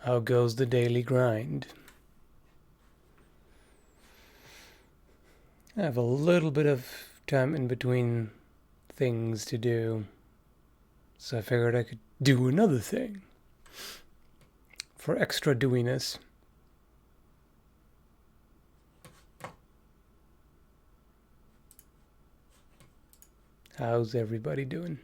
How goes the daily grind? I have a little bit of time in between things to do, so I figured I could do another thing for extra doiness. How's everybody doing?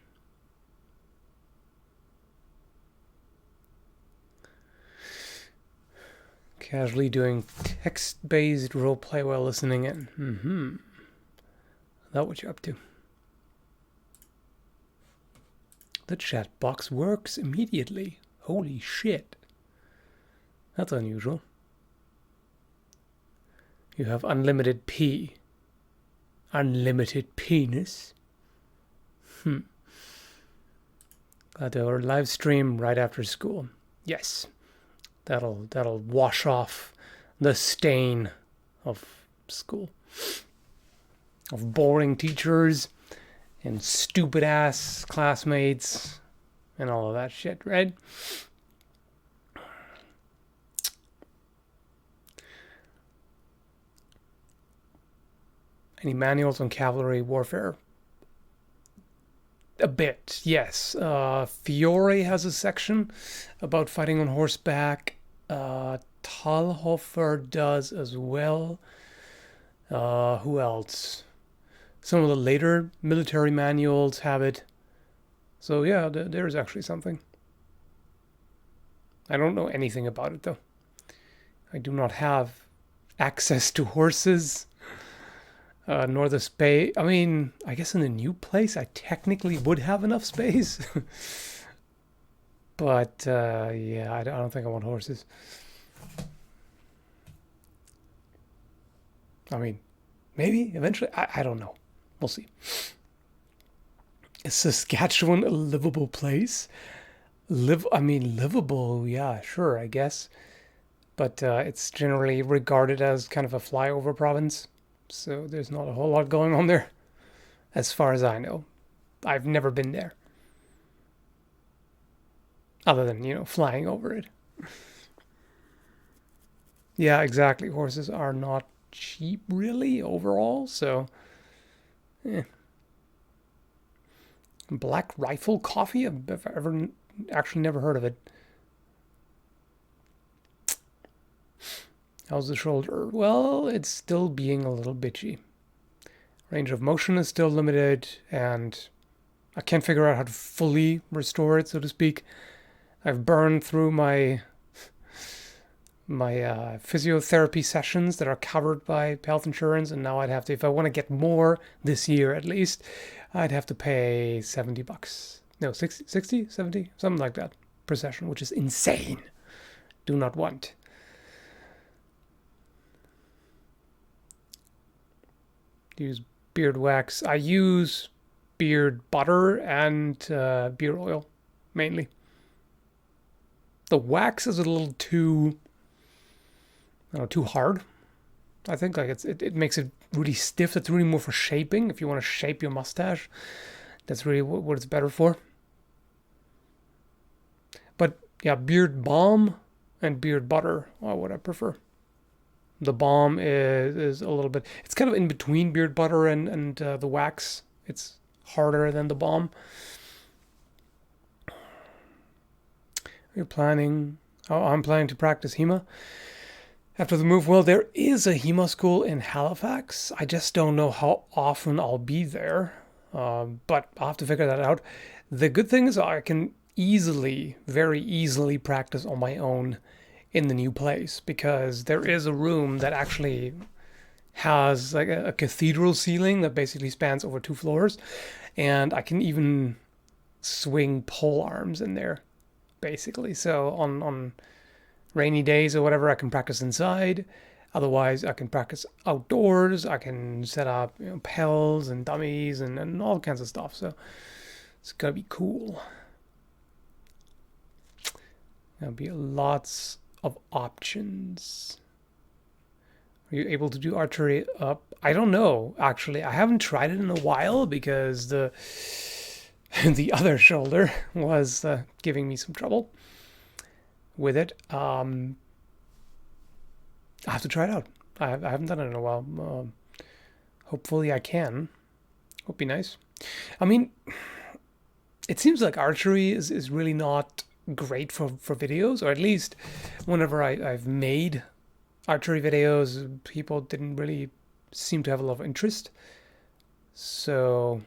Casually doing text-based roleplay while listening in. That what you're up to. The chat box works immediately. Holy shit. That's unusual. You have unlimited P. Unlimited penis. Got our live stream right after school. Yes. That'll wash off the stain of school. Of boring teachers and stupid ass classmates and all of that shit, right? Any manuals on cavalry warfare? A bit, yes. Fiore has a section about fighting on horseback. Talhofer does as well. Who else? Some of the later military manuals have it. So yeah, there's actually something. I don't know anything about it though. I do not have access to horses. Nor the space. I mean, I guess in the new place I technically would have enough space. But yeah, I don't think I want horses. I mean, maybe eventually. I don't know. We'll see. Is Saskatchewan a livable place? Livable, yeah, sure, I guess. But it's generally regarded as kind of a flyover province. So there's not a whole lot going on there, as far as I know. I've never been there. Other than, flying over it. Yeah, exactly. Horses are not cheap, really, overall, so... Black Rifle Coffee? I've ever actually never heard of it. How's the shoulder? Well, it's still being a little bitchy. Range of motion is still limited, and I can't figure out how to fully restore it, so to speak. I've burned through my physiotherapy sessions that are covered by health insurance, and now I'd have to, if I want to get more this year at least, I'd have to pay $70. No, 60, 70, something like that per session, which is insane. Do not want. Use beard wax. I use beard butter and beard oil mainly. The wax is a little too hard. I think like it makes it really stiff. It's really more for shaping. If you want to shape your mustache, that's really what it's better for. But yeah, beard balm and beard butter are what I prefer. The balm is a little bit, it's kind of in between beard butter and the wax. It's harder than the balm. I'm planning to practice Hema after the move. Well, there is a Hema school in Halifax. I just don't know how often I'll be there, but I'll have to figure that out. The good thing is I can very easily practice on my own in the new place, because there is a room that actually has like a cathedral ceiling that basically spans over 2 floors, and I can even swing pole arms in there, basically. So on rainy days or whatever, I can practice inside. Otherwise, I can practice outdoors. I can set up pels and dummies and all kinds of stuff. So it's gonna be cool. There'll be lots of options. Are you able to do archery up? I don't know, actually. I haven't tried it in a while because the other shoulder was giving me some trouble. with it. I have to try it out. I haven't done it in a while. Hopefully I can. Would be nice. I mean, it seems like archery is really not great for videos, or at least whenever I've made archery videos, people didn't really seem to have a lot of interest. So,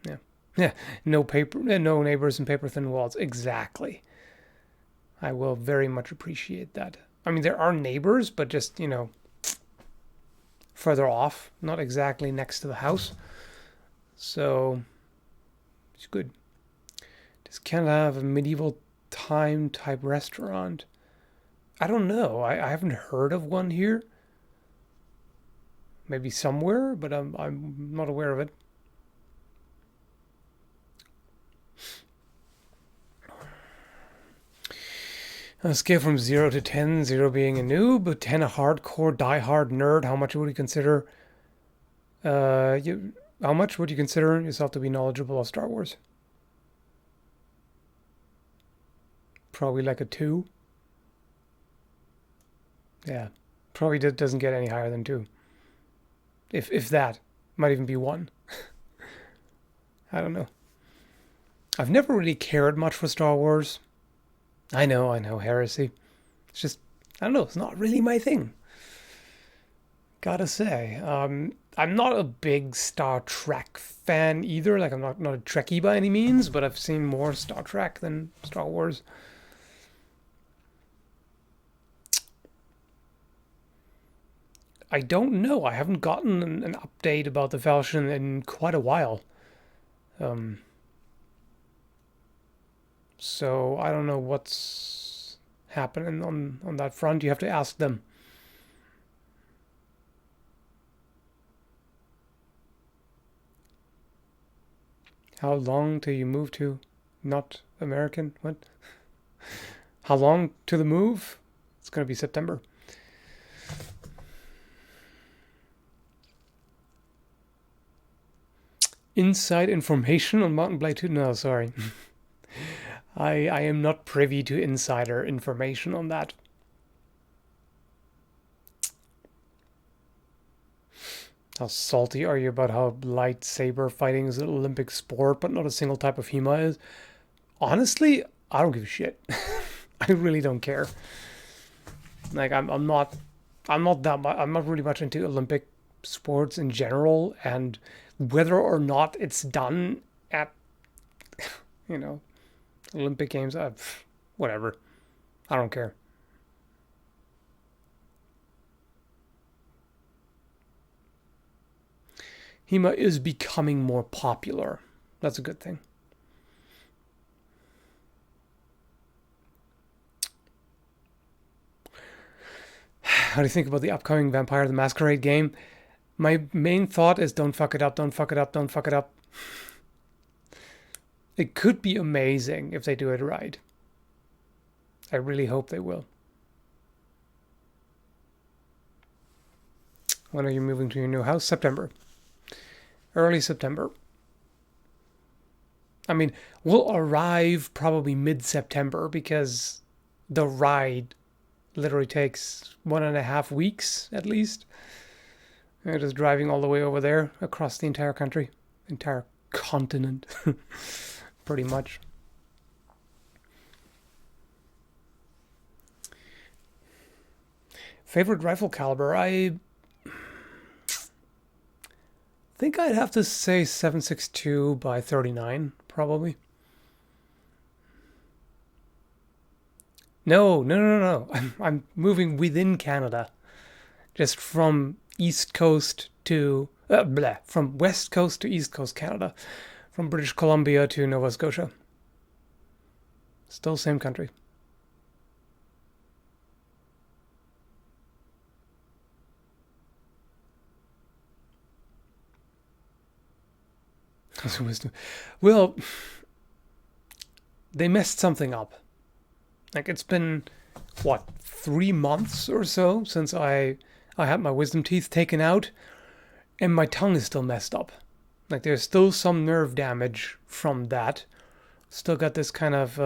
yeah. Yeah, no neighbors and paper thin walls. Exactly. I will very much appreciate that. I mean, there are neighbors, but just, further off, not exactly next to the house. So, it's good. Does Canada have a medieval time type restaurant? I don't know. I haven't heard of one here. Maybe somewhere, but I'm not aware of it. On a scale from 0 to 10, 0 being a noob, 10 a hardcore, die-hard nerd, how much would you consider how much would you consider yourself to be knowledgeable of Star Wars? Probably like a 2. Yeah. Probably doesn't get any higher than 2. If that. Might even be 1. I don't know. I've never really cared much for Star Wars. I know, heresy. It's just, I don't know, it's not really my thing. Gotta say. I'm not a big Star Trek fan either. Like, I'm not a Trekkie by any means, but I've seen more Star Trek than Star Wars. I don't know. I haven't gotten an update about the Felsham in quite a while. Um, so I don't know what's happening on that front. You have to ask them. How long till you move to not American? What? How long to the move? It's going to be September. Inside information on Mountain Blade 2? No, sorry. I am not privy to insider information on that. How salty are you about how lightsaber fighting is an Olympic sport, but not a single type of Hema is? Honestly, I don't give a shit. I really don't care. Like I'm not really much into Olympic sports in general, and whether or not it's done at you know Olympic Games, whatever. I don't care. Hema is becoming more popular. That's a good thing. How do you think about the upcoming Vampire the Masquerade game? My main thought is don't fuck it up, don't fuck it up, don't fuck it up. It could be amazing if they do it right. I really hope they will. When are you moving to your new house? September. Early September. I mean, we'll arrive probably mid-September because the ride literally takes 1.5 weeks at least. And just driving all the way over there across the entire country, entire continent, pretty much. Favorite rifle caliber? I think I'd have to say 7.62 by 39, probably. No. I'm moving within Canada, just from East Coast to from West Coast to East Coast Canada, from British Columbia to Nova Scotia. Still same country. Well, they messed something up. Like it's been what 3 months or so since I had my wisdom teeth taken out, and my tongue is still messed up. Like there's still some nerve damage from that. Still got this kind of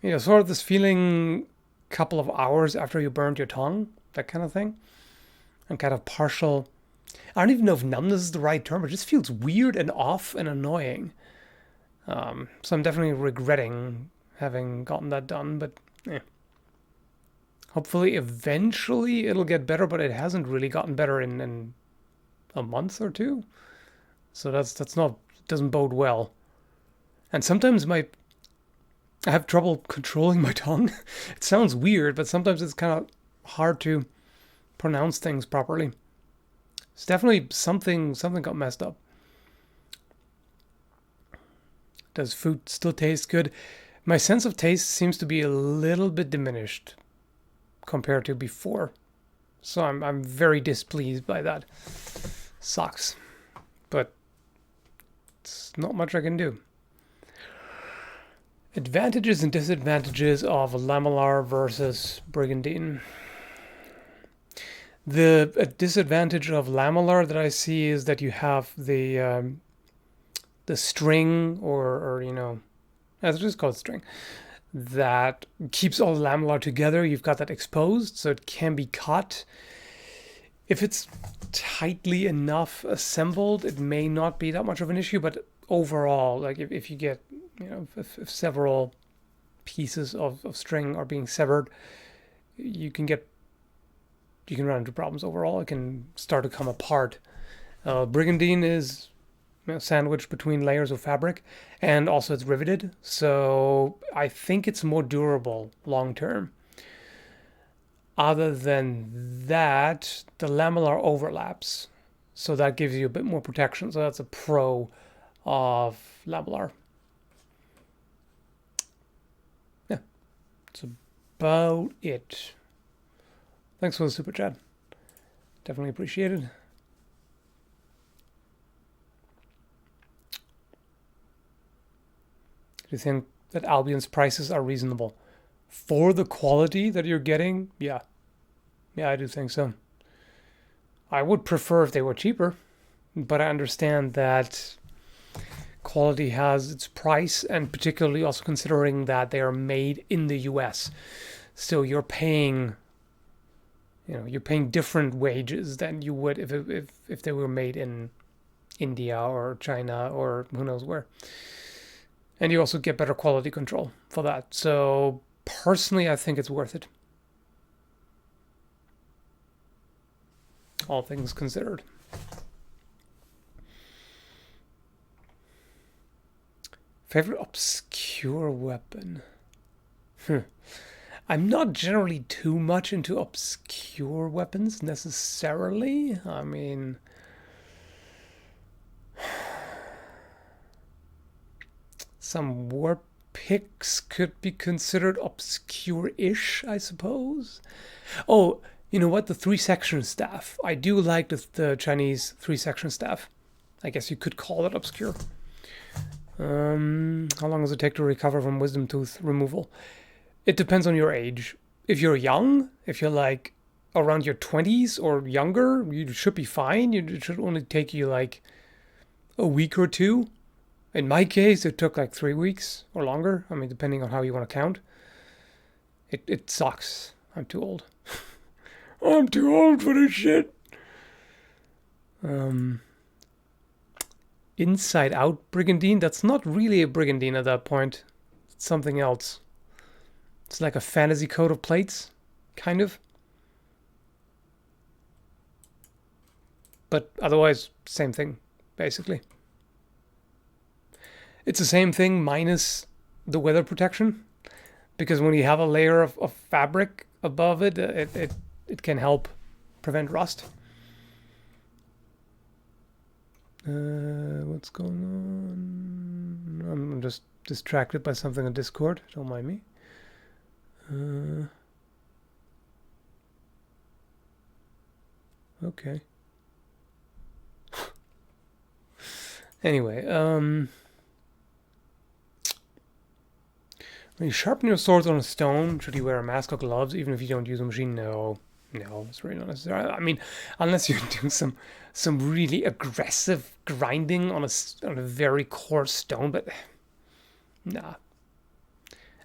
Sort of this feeling couple of hours after you burned your tongue, that kind of thing. And kind of partial. I don't even know if numbness is the right term. It just feels weird and off and annoying. So I'm definitely regretting having gotten that done, but eh. Hopefully, eventually it'll get better, but it hasn't really gotten better in a month or two. So that's not doesn't bode well. And sometimes I have trouble controlling my tongue. It sounds weird, but sometimes it's kind of hard to pronounce things properly. It's definitely something got messed up. Does food still taste good? My sense of taste seems to be a little bit diminished compared to before. So I'm very displeased by that. Sucks. But it's not much I can do. Advantages and disadvantages of lamellar versus brigandine. The disadvantage of lamellar that I see is that you have the string, or as it is called, string, that keeps all the lamellar together. You've got that exposed, so it can be cut. If it's tightly enough assembled, it may not be that much of an issue, but overall, like if you get, if several pieces of string are being severed, you can run into problems overall. It can start to come apart. Brigandine is sandwiched between layers of fabric, and also it's riveted, so I think it's more durable long term. Other than that, the lamellar overlaps, so that gives you a bit more protection. So that's a pro of lamellar. Yeah, that's about it. Thanks for the super chat. Definitely appreciated. Do you think that Albion's prices are reasonable for the quality that you're getting? Yeah, I do think so. I would prefer if they were cheaper, but I understand that quality has its price, and particularly also considering that they are made in the US. So you're paying different wages than you would if they were made in India or China or who knows where. And you also get better quality control for that. So personally, I think it's worth it. All things considered. Favorite obscure weapon? I'm not generally too much into obscure weapons necessarily. I mean, some war picks could be considered obscure-ish, I suppose. Oh, you know what? The 3-section staff. I do like the Chinese 3-section staff. I guess you could call it obscure. How long does it take to recover from wisdom tooth removal? It depends on your age. If you're young, if you're like around your 20s or younger, you should be fine. It should only take you like a week or two. In my case, it took like 3 weeks or longer. I mean, depending on how you want to count. It sucks. I'm too old. I'm too old for this shit. Inside Out Brigandine? That's not really a Brigandine at that point. It's something else. It's like a fantasy coat of plates, kind of. But otherwise, same thing, basically. It's the same thing minus the weather protection, because when you have a layer of fabric above it, it can help prevent rust. What's going on? I'm just distracted by something on Discord. Don't mind me. Okay. Anyway, when you sharpen your swords on a stone, should you wear a mask or gloves even if you don't use a machine? No, it's really not necessary. I mean, unless you do some really aggressive grinding on a very coarse stone, but nah.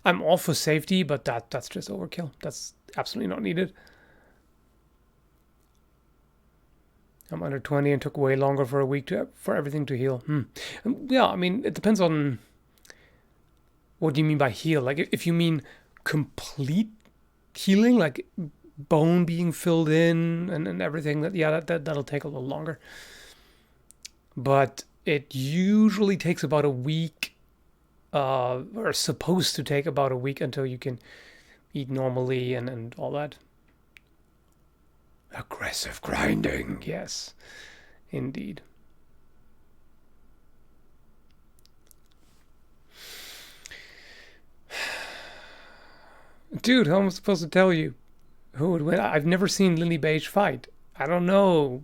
I'm all for safety, but that's just overkill. That's absolutely not needed. I'm under 20 and took way longer for a week for everything to heal. Yeah, I mean, it depends on what do you mean by heal. Like, if you mean complete healing, like bone being filled in and everything, that'll take a little longer. But it usually takes about a week, or supposed to take about a week until you can eat normally and all that. Aggressive grinding, yes, indeed. Dude, how am I supposed to tell you who would win? I've never seen Lily Beige fight. I don't know.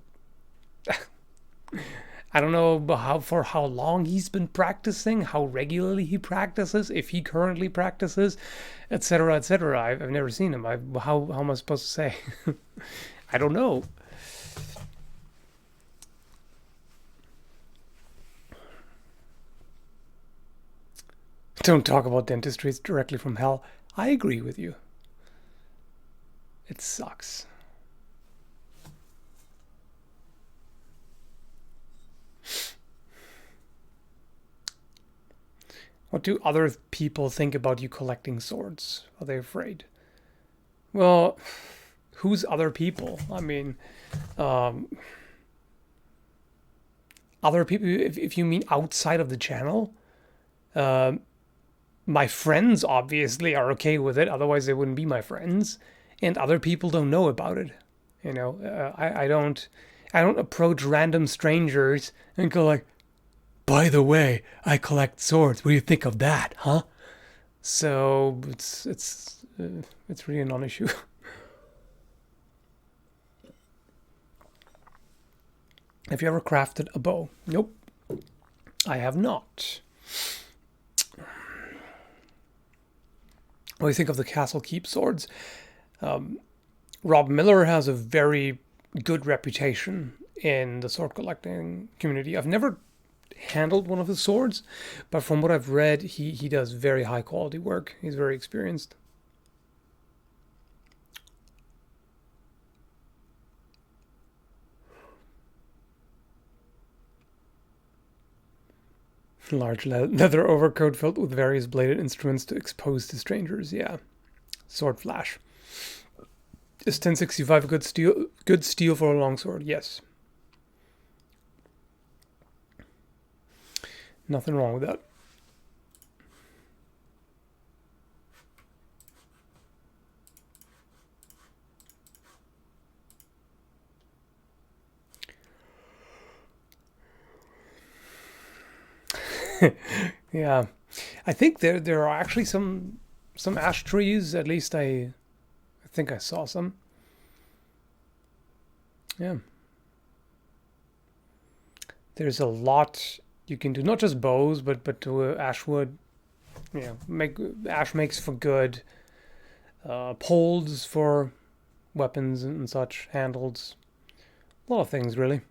I don't know for how long he's been practicing, how regularly he practices, if he currently practices, etc., etc. I've never seen him. How am I supposed to say? I don't know. Don't talk about dentistry. It's directly from hell. I agree with you. It sucks. What do other people think about you collecting swords? Are they afraid? Well, who's other people? I mean, um, other people, if you mean outside of the channel, um, my friends obviously are okay with it. Otherwise, they wouldn't be my friends. And other people don't know about it. I don't approach random strangers and go like, by the way, I collect swords. What do you think of that, huh? So it's really a non-issue. Have you ever crafted a bow? Nope, I have not. What do you think of the Castle Keep swords? Rob Miller has a very good reputation in the sword collecting community. I've never handled one of his swords, but from what I've read, he does very high quality work. He's very experienced. Large leather overcoat filled with various bladed instruments to expose to strangers. Yeah, sword flash. Is 1065 good steel? Good steel for a longsword? Yes. Nothing wrong with that. Yeah, I think there are actually some ash trees. At least I think I saw some. Yeah, there's a lot you can do. Not just bows, but to ash wood. Yeah, make ash makes for good poles for weapons and such, handles. A lot of things really.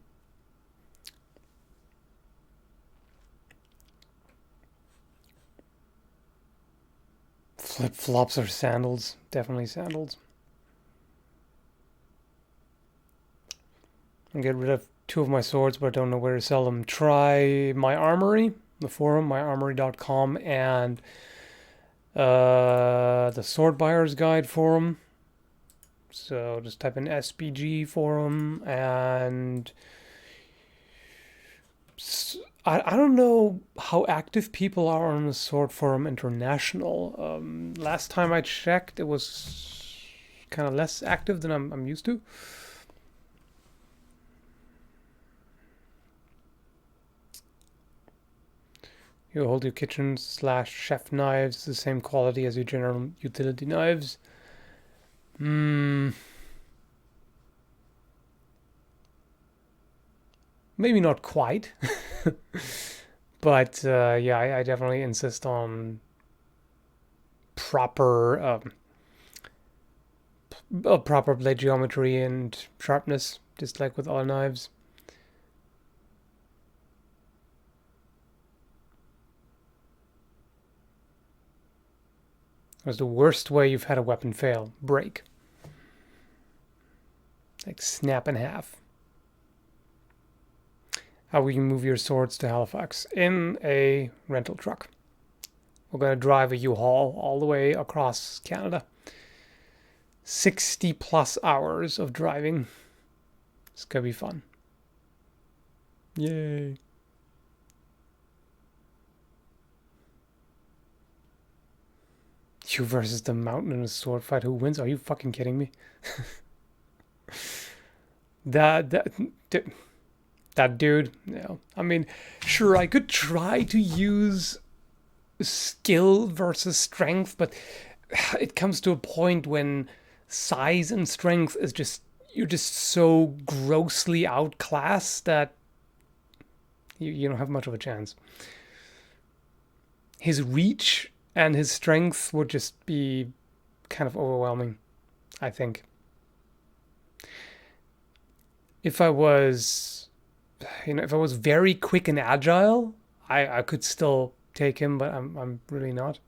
Flip flops or sandals? Definitely sandals. I'll get rid of two of my swords, but I don't know where to sell them. Try my armory, the forum, myarmory.com, and the Sword Buyer's Guide forum. So just type in SBG forum, and I don't know how active people are on the Sword Forum International. Last time I checked, it was kind of less active than I'm used to. You hold your kitchen slash chef knives the same quality as your general utility knives. Hmm. Maybe not quite. But yeah, I definitely insist on proper proper blade geometry and sharpness, just like with all knives. What's the worst way you've had a weapon fail? Break. Like snap in half. How will you move your swords to Halifax? In a rental truck. We're going to drive a U-Haul all the way across Canada. 60 plus hours of driving. It's going to be fun. Yay. You versus the mountain in a sword fight. Who wins? Are you fucking kidding me? that dude. No. I mean, sure, I could try to use skill versus strength, but it comes to a point when size and strength is just, you're just so grossly outclassed that you don't have much of a chance. His reach and his strength would just be kind of overwhelming, I think. If I was, if I was very quick and agile, I could still take him, but I'm really not.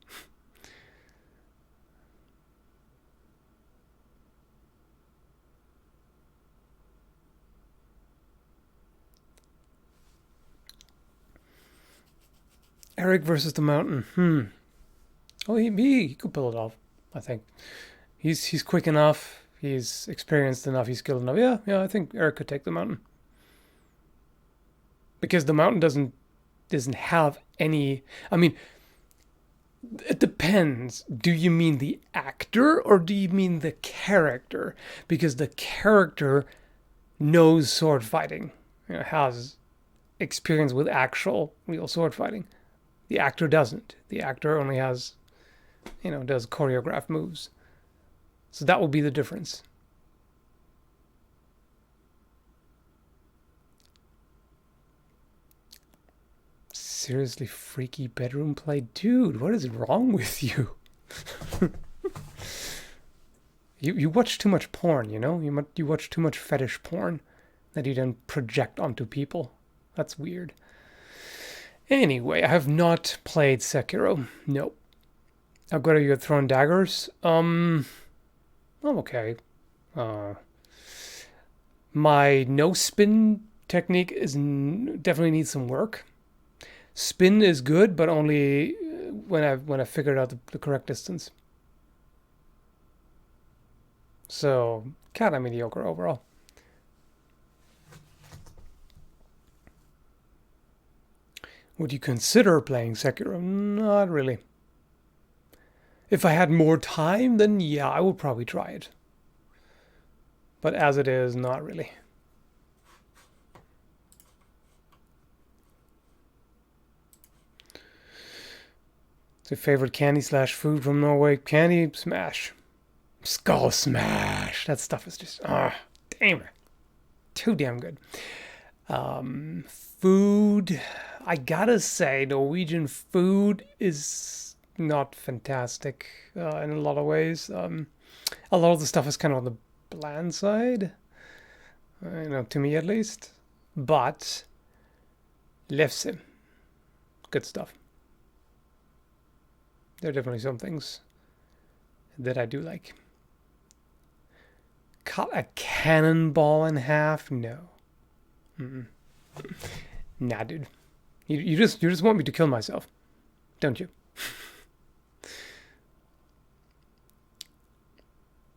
Eric versus the mountain. Oh, he could pull it off, I think. He's quick enough. He's experienced enough. He's skilled enough. Yeah. I think Eric could take the mountain. Because the mountain doesn't have any. I mean, it depends. Do you mean the actor or do you mean the character? Because the character knows sword fighting. Has experience with actual real sword fighting. The actor doesn't. The actor only has, does choreographed moves. So that will be the difference. Seriously freaky bedroom play? Dude, what is wrong with you? You watch too much porn, You watch too much fetish porn that you then project onto people. That's weird. Anyway, I have not played Sekiro. Nope. How good are you at throwing daggers? I'm okay. My no spin technique definitely needs some work. Spin is good, but only when I figured out the correct distance. So kind of mediocre overall. Would you consider playing Sekiro? Not really. If I had more time, then yeah, I would probably try it. But as it is, not really. What's your favorite candy / food from Norway? Candy smash. Skull smash. That stuff is just, damn it. Too damn good. Food, I gotta say, Norwegian food is not fantastic in a lot of ways. A lot of the stuff is kind of on the bland side, to me at least. But lefse, good stuff. There are definitely some things that I do like. Cut a cannonball in half? No. Nah, dude. You just want me to kill myself, don't you?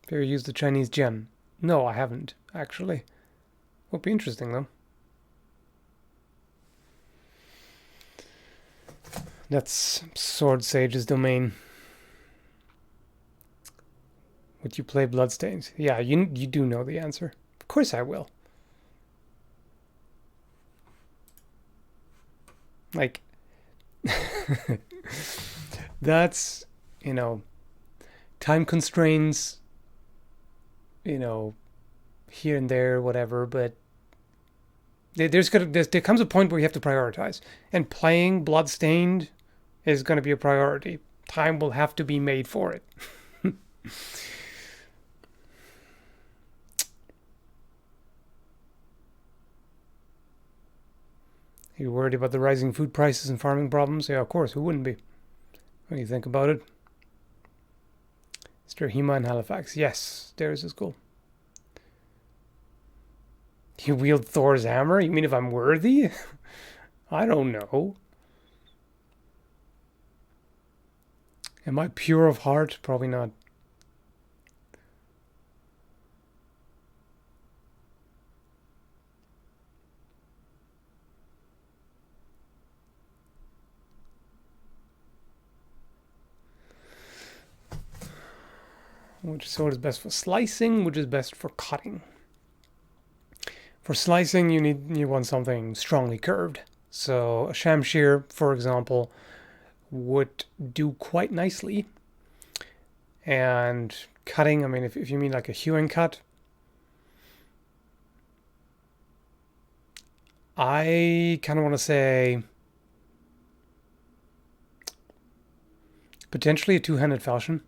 Have you ever used the Chinese gem? No, I haven't, actually. Would be interesting, though. That's Sword Sage's domain. Would you play Bloodstained? Yeah, you do know the answer. Of course I will. Like, that's, time constraints, here and there, whatever, but there comes a point where you have to prioritize. And playing Bloodstained is going to be a priority. Time will have to be made for it. Are you worried about the rising food prices and farming problems? Yeah, of course. Who wouldn't be? When you think about it. Is there Hema in Halifax? Yes, there is a school. You wield Thor's hammer? You mean if I'm worthy? I don't know. Am I pure of heart? Probably not. Which sword is best for slicing? Which is best for cutting? For slicing, you want something strongly curved. So a shamshear, for example, would do quite nicely. And cutting, I mean, if you mean like a hewing cut, I kind of want to say potentially a two-handed falchion.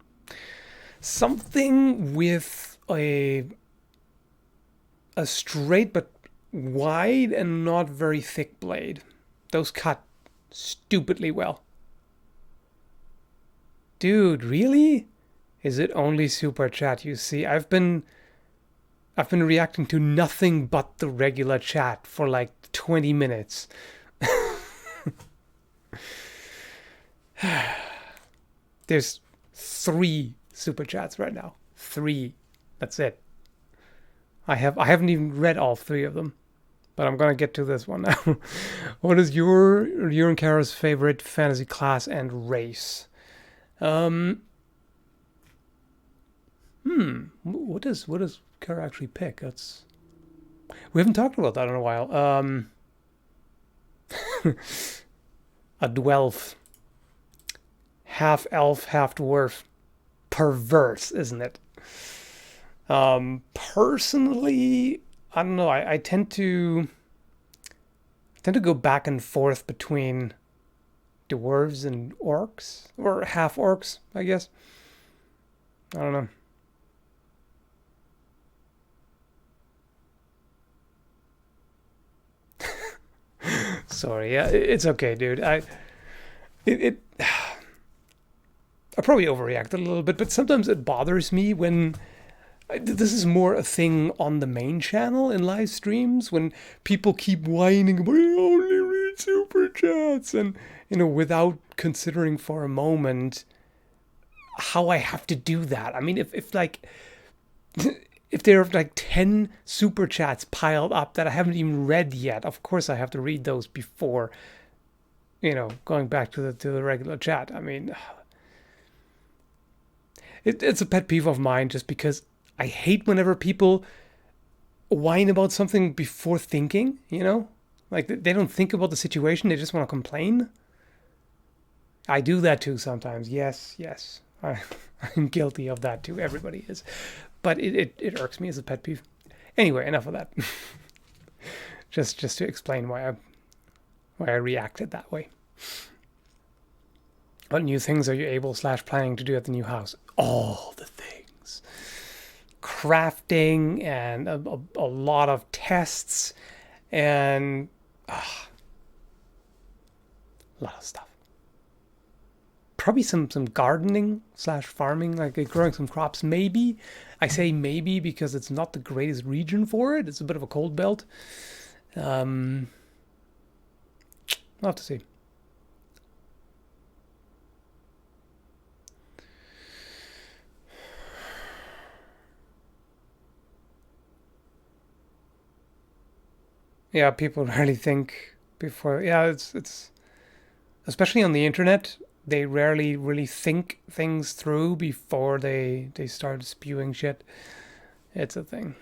Something with a straight but wide and not very thick blade. Those cut stupidly well. Dude, really? Is it only super chat? You see, I've been reacting to nothing but the regular chat for like 20 minutes. There's 3 super chats right now. 3. That's it. I haven't even read all 3 of them, but I'm gonna get to this one now. What is your and Kara's favorite fantasy class and race? What does Kara actually pick? We haven't talked about that in a while. A dwelf, half elf, half dwarf. Perverse, isn't it? Personally, I don't know. I tend to go back and forth between dwarves and orcs, or half orcs, I guess. I don't know. Sorry, yeah, it's okay, dude. It I probably overreacted a little bit, but sometimes it bothers me when this is more a thing on the main channel in live streams when people keep whining about I only read super chats and without considering for a moment how I have to do that. I mean, if like if there are like 10 super chats piled up that I haven't even read yet, of course I have to read those before going back to the regular chat. I mean, it's a pet peeve of mine just because I hate whenever people whine about something before thinking, Like they don't think about the situation, they just want to complain. I do that too sometimes. Yes. I'm guilty of that too. Everybody is. But it irks me as a pet peeve. Anyway, enough of that. just to explain why I reacted that way. What new things are you able/planning to do at the new house? All the things. Crafting and a lot of tests and a lot of stuff. Probably some gardening/farming, like growing some crops, maybe. I say maybe because it's not the greatest region for it. It's a bit of a cold belt. I'll have to see. Yeah, people rarely think before. Yeah, it's especially on the internet. They rarely really think things through before they start spewing shit. It's a thing.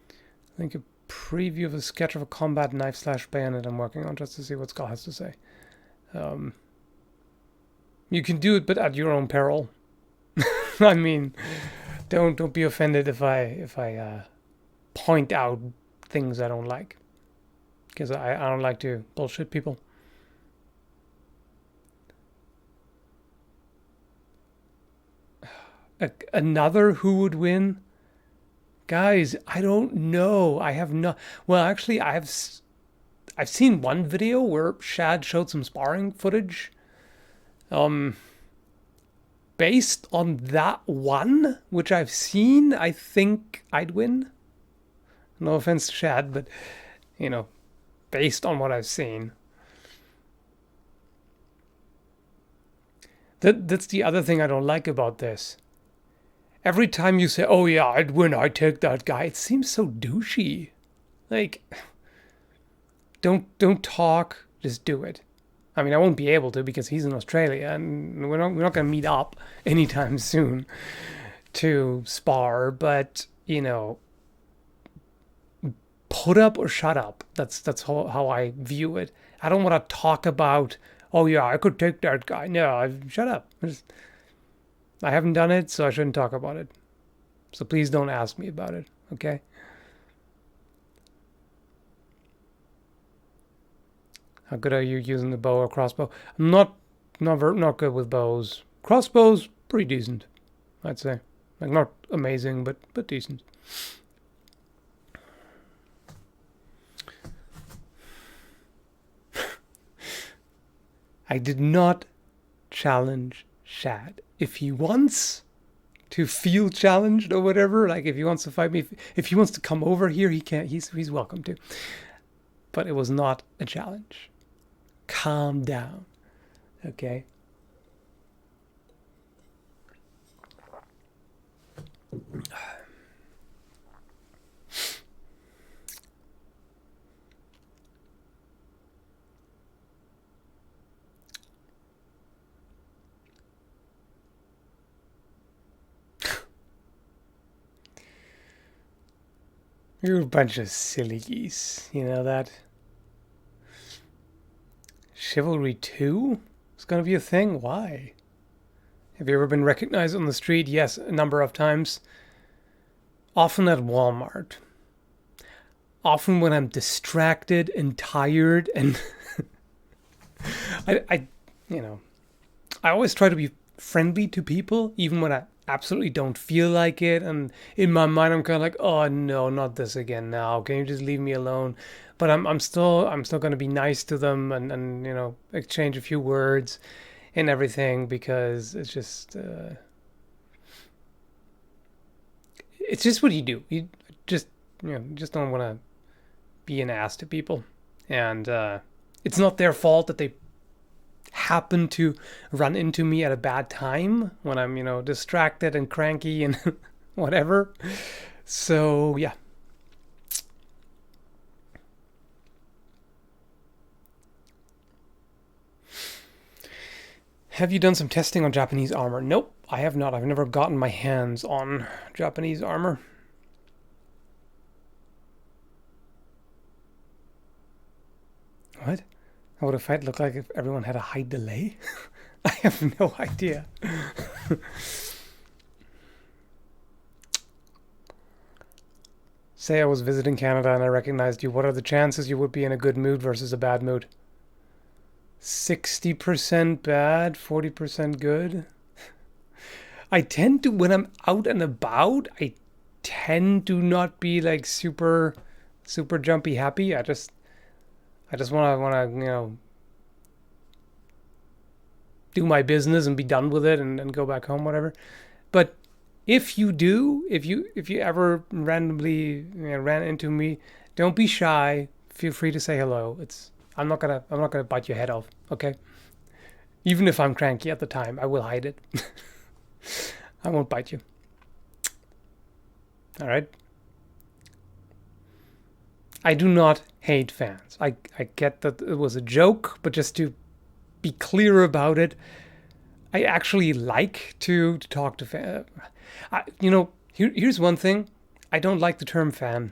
I think a preview of a sketch of a combat knife/bayonet I'm working on just to see what Skull has to say. You can do it, but at your own peril. I mean, don't be offended if I point out things I don't like, because I don't like to bullshit people. Another who would win? Guys, I don't know. I have no. Well, actually, I've seen one video where Shad showed some sparring footage. based on that one, which I've seen, I think I'd win. No offense to Shad, but, based on what I've seen. That's the other thing I don't like about this. Every time you say, oh yeah, I'd win, I'd take that guy, it seems so douchey. Like, don't talk, just do it. I mean, I won't be able to because he's in Australia and we're not going to meet up anytime soon to spar, but, put up or shut up. That's how I view it. I don't want to talk about, oh yeah, I could take that guy. No, shut up. I haven't done it, so I shouldn't talk about it. So please don't ask me about it, okay? How good are you using the bow or crossbow? I'm not good with bows. Crossbows, pretty decent, I'd say. Like, not amazing, but decent. I did not challenge Shad. If he wants to feel challenged or whatever, like if he wants to fight me, if he wants to come over here, he can. He's welcome to. But it was not a challenge. Calm down, okay? You're a bunch of silly geese, you know that? Chivalry 2 is going to be a thing? Why? Have you ever been recognized on the street? Yes, a number of times. Often at Walmart. Often when I'm distracted and tired and I always try to be friendly to people, even when I absolutely don't feel like it. And in my mind, I'm kind of like, oh no, not this again now. Can you just leave me alone? But I'm still going to be nice to them and exchange a few words and everything because it's just what you do. You just don't want to be an ass to people, and it's not their fault that they happen to run into me at a bad time when I'm distracted and cranky and whatever. So yeah. Have you done some testing on Japanese armor? Nope, I have not. I've never gotten my hands on Japanese armor. What? How would a fight look like if everyone had a high delay? I have no idea. Say I was visiting Canada and I recognized you. What are the chances you would be in a good mood versus a bad mood? 60% bad, 40% good. I tend to, when I'm out and about, I tend to not be like super jumpy happy. I just want to do my business and be done with it and go back home, whatever. But if you ever randomly ran into me, don't be shy. Feel free to say hello. I'm not gonna bite your head off, okay? Even if I'm cranky at the time, I will hide it. I won't bite you. All right? I do not hate fans. I get that it was a joke, but just to be clear about it, I actually like to talk to fans. Here's one thing. I don't like the term fan.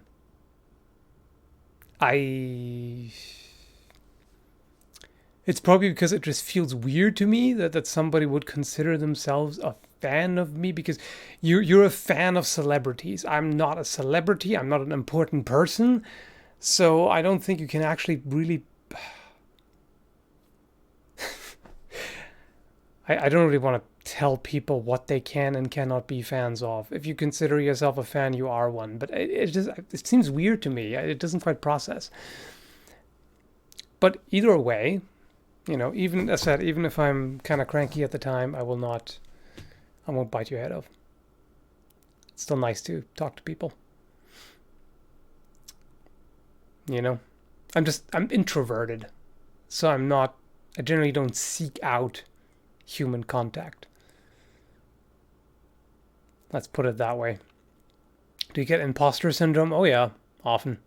It's probably because it just feels weird to me that somebody would consider themselves a fan of me, because you're a fan of celebrities. I'm not a celebrity. I'm not an important person. So I don't think you can actually really... I don't really want to tell people what they can and cannot be fans of. If you consider yourself a fan, you are one. But it seems weird to me. It doesn't quite process. But either way... even as I said, even if I'm kind of cranky at the time, I will not I won't bite your head off. It's still nice to talk to people. You know? I'm introverted. So I generally don't seek out human contact. Let's put it that way. Do you get imposter syndrome? Oh yeah, often.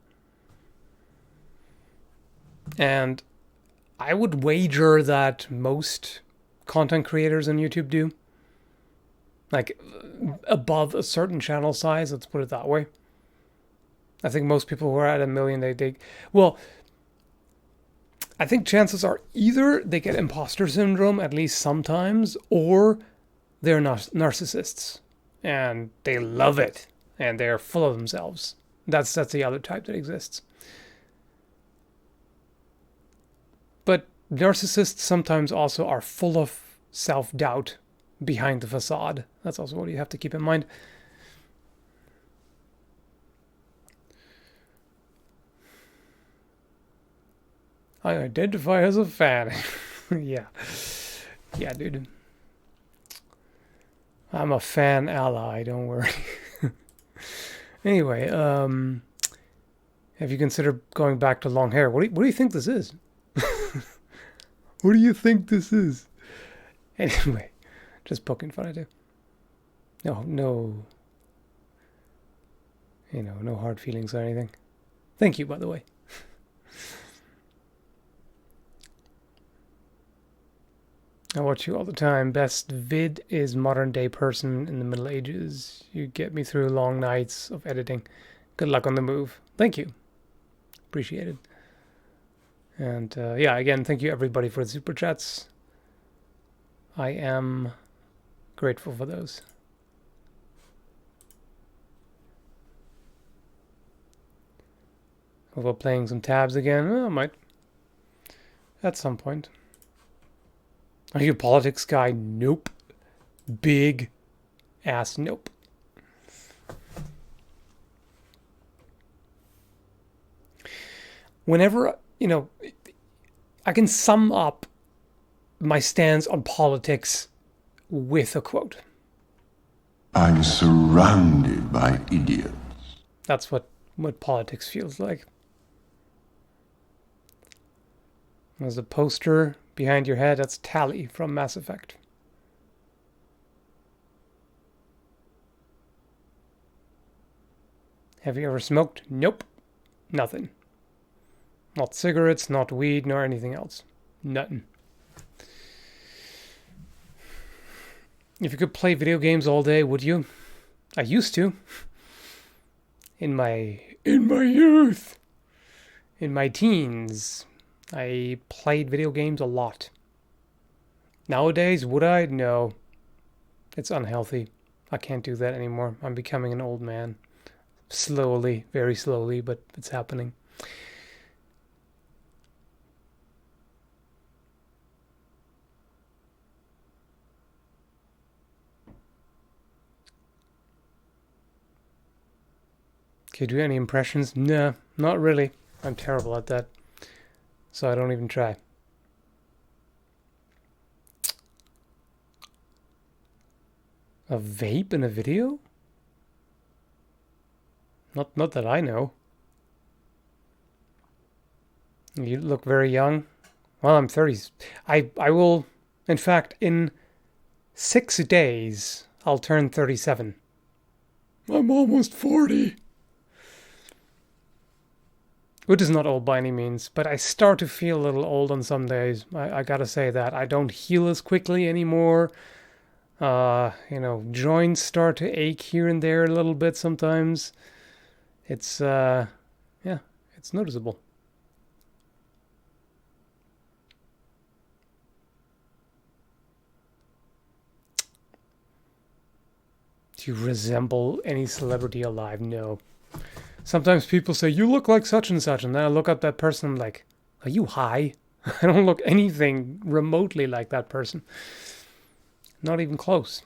And I would wager that most content creators on YouTube do. Like, above a certain channel size, let's put it that way. I think most people who are at 1 million, well, I think chances are either they get imposter syndrome at least sometimes, or they're narcissists and they love it and they're full of themselves. That's the other type that exists. But narcissists sometimes also are full of self-doubt behind the facade. That's also what you have to keep in mind. I identify as a fan. Yeah, dude. I'm a fan ally, don't worry. Anyway, have you considered going back to long hair? What do you think this is? What do you think this is? Anyway, just poking fun at you. No, no hard feelings or anything. Thank you, by the way. I watch you all the time. Best vid is modern day person in the Middle Ages. You get me through long nights of editing. Good luck on the move. Thank you. Appreciate it. And yeah, again, thank you everybody for the super chats. I am grateful for those. We're playing some tabs again. I might. At some point. Are you a politics guy? Nope. Big ass nope. Whenever, I can sum up my stance on politics with a quote. I'm surrounded by idiots. That's what politics feels like. There's a poster behind your head. That's Tally from Mass Effect. Have you ever smoked? Nope. Nothing. Not cigarettes, not weed, nor anything else. Nothing. If you could play video games all day, would you? I used to. In my youth. In my teens. I played video games a lot. Nowadays, would I? No. It's unhealthy. I can't do that anymore. I'm becoming an old man. Slowly, very slowly, but it's happening. Can you do any impressions? Nah, not really. I'm terrible at that. So I don't even try. A vape in a video? Not that I know. You look very young. Well, I'm 30. I will, in fact, in 6 days, I'll turn 37. I'm almost 40. Which is not old by any means, but I start to feel a little old on some days. I gotta say that. I don't heal as quickly anymore. Joints start to ache here and there a little bit sometimes. It's, it's noticeable. Do you resemble any celebrity alive? No. Sometimes people say, you look like such and such, and then I look at that person, I'm like, are you high? I don't look anything remotely like that person. Not even close.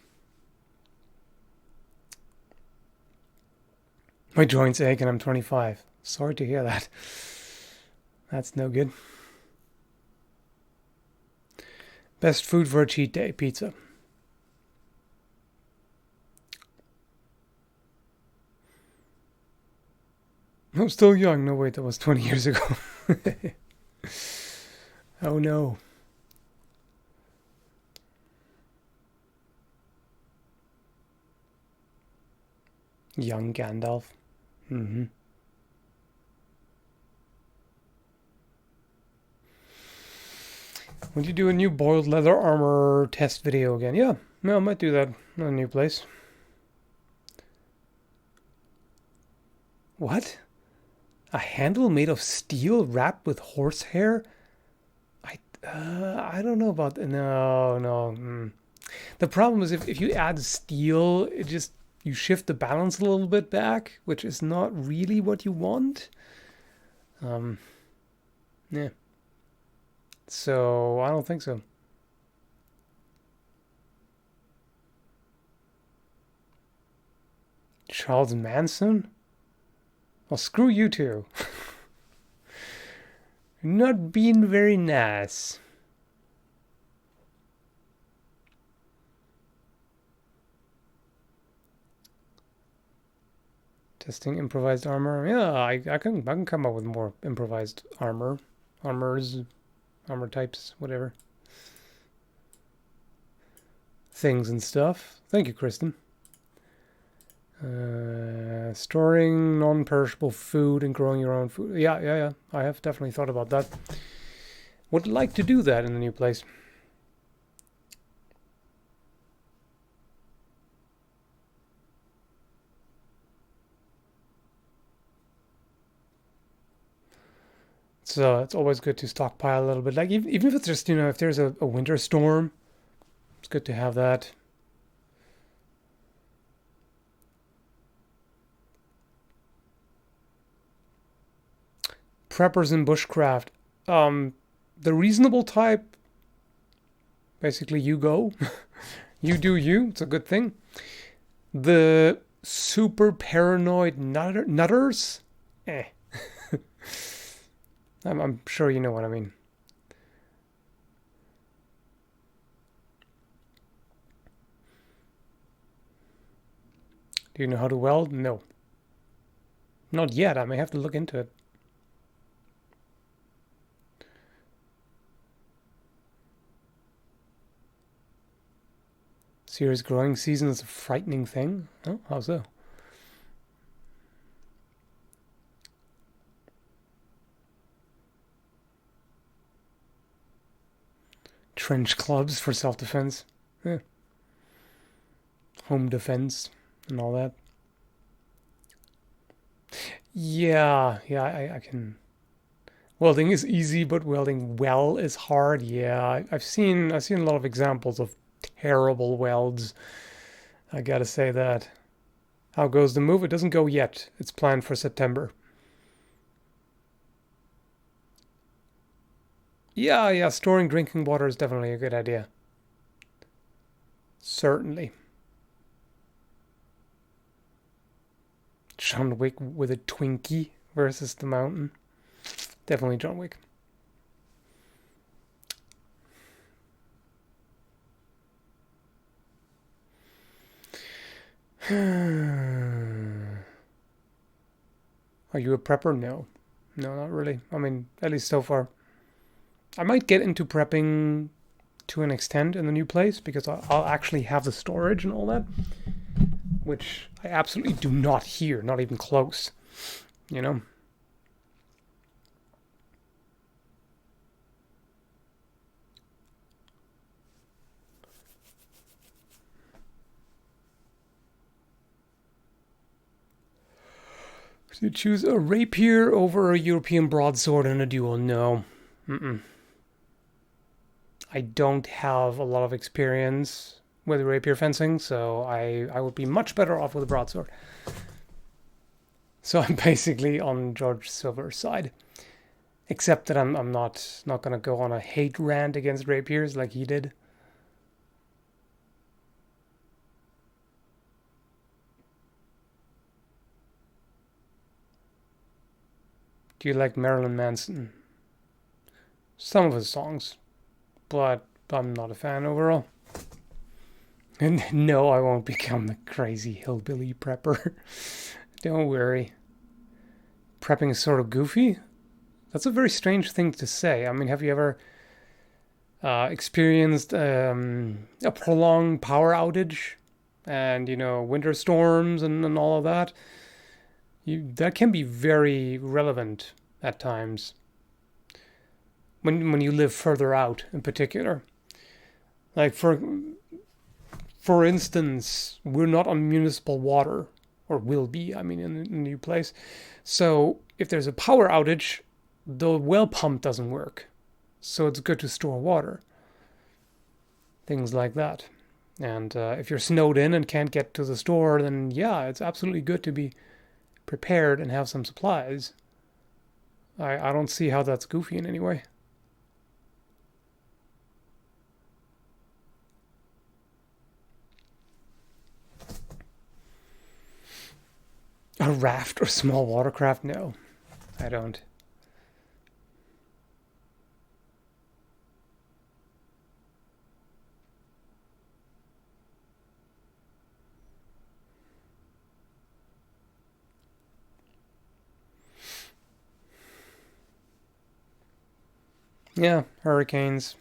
My joints ache and I'm 25. Sorry to hear that. That's no good. Best food for a cheat day, pizza. I'm still young. No, wait, that was 20 years ago. Oh no. Young Gandalf. Mm-hmm. Would you do a new boiled leather armor test video again? Yeah, I might do that in a new place. What? A handle made of steel wrapped with horsehair? I don't know about no no. The problem is if you add steel, it just you shift the balance a little bit back, which is not really what you want. Um, yeah. So I don't think so. Charles Manson? Well, screw you two. Not being very nice. Testing improvised armor. Yeah, I can come up with more improvised armors, armor types, whatever. Things and stuff. Thank you, Kristen. Storing non-perishable food and growing your own food. Yeah. I have definitely thought about that. Would like to do that in the new place. So it's always good to stockpile a little bit. Like even if it's just if there's a winter storm, it's good to have that. Preppers in bushcraft. The reasonable type, basically you go. You do you. It's a good thing. The super paranoid nutters? Eh. I'm sure you know what I mean. Do you know how to weld? No. Not yet. I may have to look into it. Serious growing season is a frightening thing. Oh, how so? Trench clubs for self-defense. Yeah. Home defense and all that. Yeah, I can. Welding is easy, but welding well is hard. Yeah, I've seen a lot of examples of terrible welds. I gotta say that. How goes the move? It doesn't go yet. It's planned for September. Yeah, storing drinking water is definitely a good idea. Certainly. John Wick with a Twinkie versus the mountain. Definitely John Wick. Are you a prepper? No. No, not really. I mean, at least so far. I might get into prepping to an extent in the new place because I'll actually have the storage and all that, which I absolutely do not hear, not even close. You know? To choose a rapier over a European broadsword in a duel? No. Mm-mm. I don't have a lot of experience with rapier fencing, so I would be much better off with a broadsword. So I'm basically on George Silver's side, except that I'm not gonna go on a hate rant against rapiers like he did. Do you like Marilyn Manson? Some of his songs, but I'm not a fan overall. And no, I won't become the crazy hillbilly prepper. Don't worry. prepping is sort of goofy. That's a very strange thing to say. I mean, have you ever experienced a prolonged power outage and, winter storms and all of that? That can be very relevant at times when you live further out in particular. Like for instance, we're not on municipal water, or will be, I mean, in a new place. So if there's a power outage, the well pump doesn't work. So it's good to store water. Things like that. And if you're snowed in and can't get to the store, then yeah, it's absolutely good to be prepared and have some supplies. I don't see how that's goofy in any way. A raft or small watercraft? No, I don't. Yeah, hurricanes.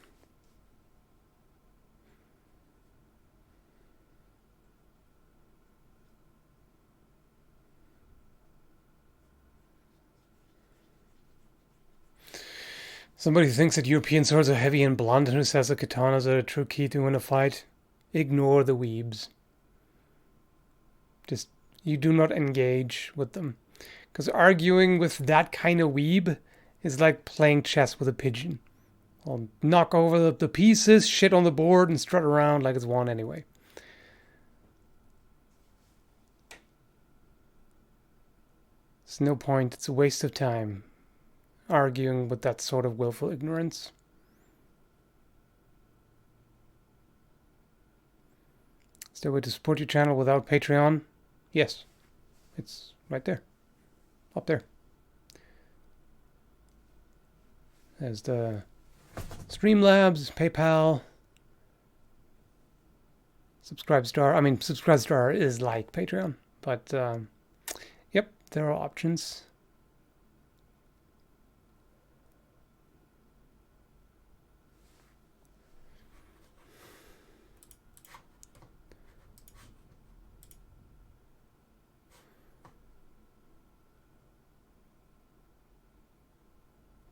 Somebody who thinks that European swords are heavy and blunt and who says that katanas are a true key to win a fight, ignore the weebs. Just, you do not engage with them. Because arguing with that kind of weeb is like playing chess with a pigeon. I'll knock over the pieces, shit on the board, and strut around like it's won anyway. It's no point, it's a waste of time arguing with that sort of willful ignorance. Is there a way to support your channel without Patreon? Yes. It's right there. Up there. There's the Streamlabs, PayPal, Subscribestar. I mean, Subscribestar is like Patreon, but yep, there are options.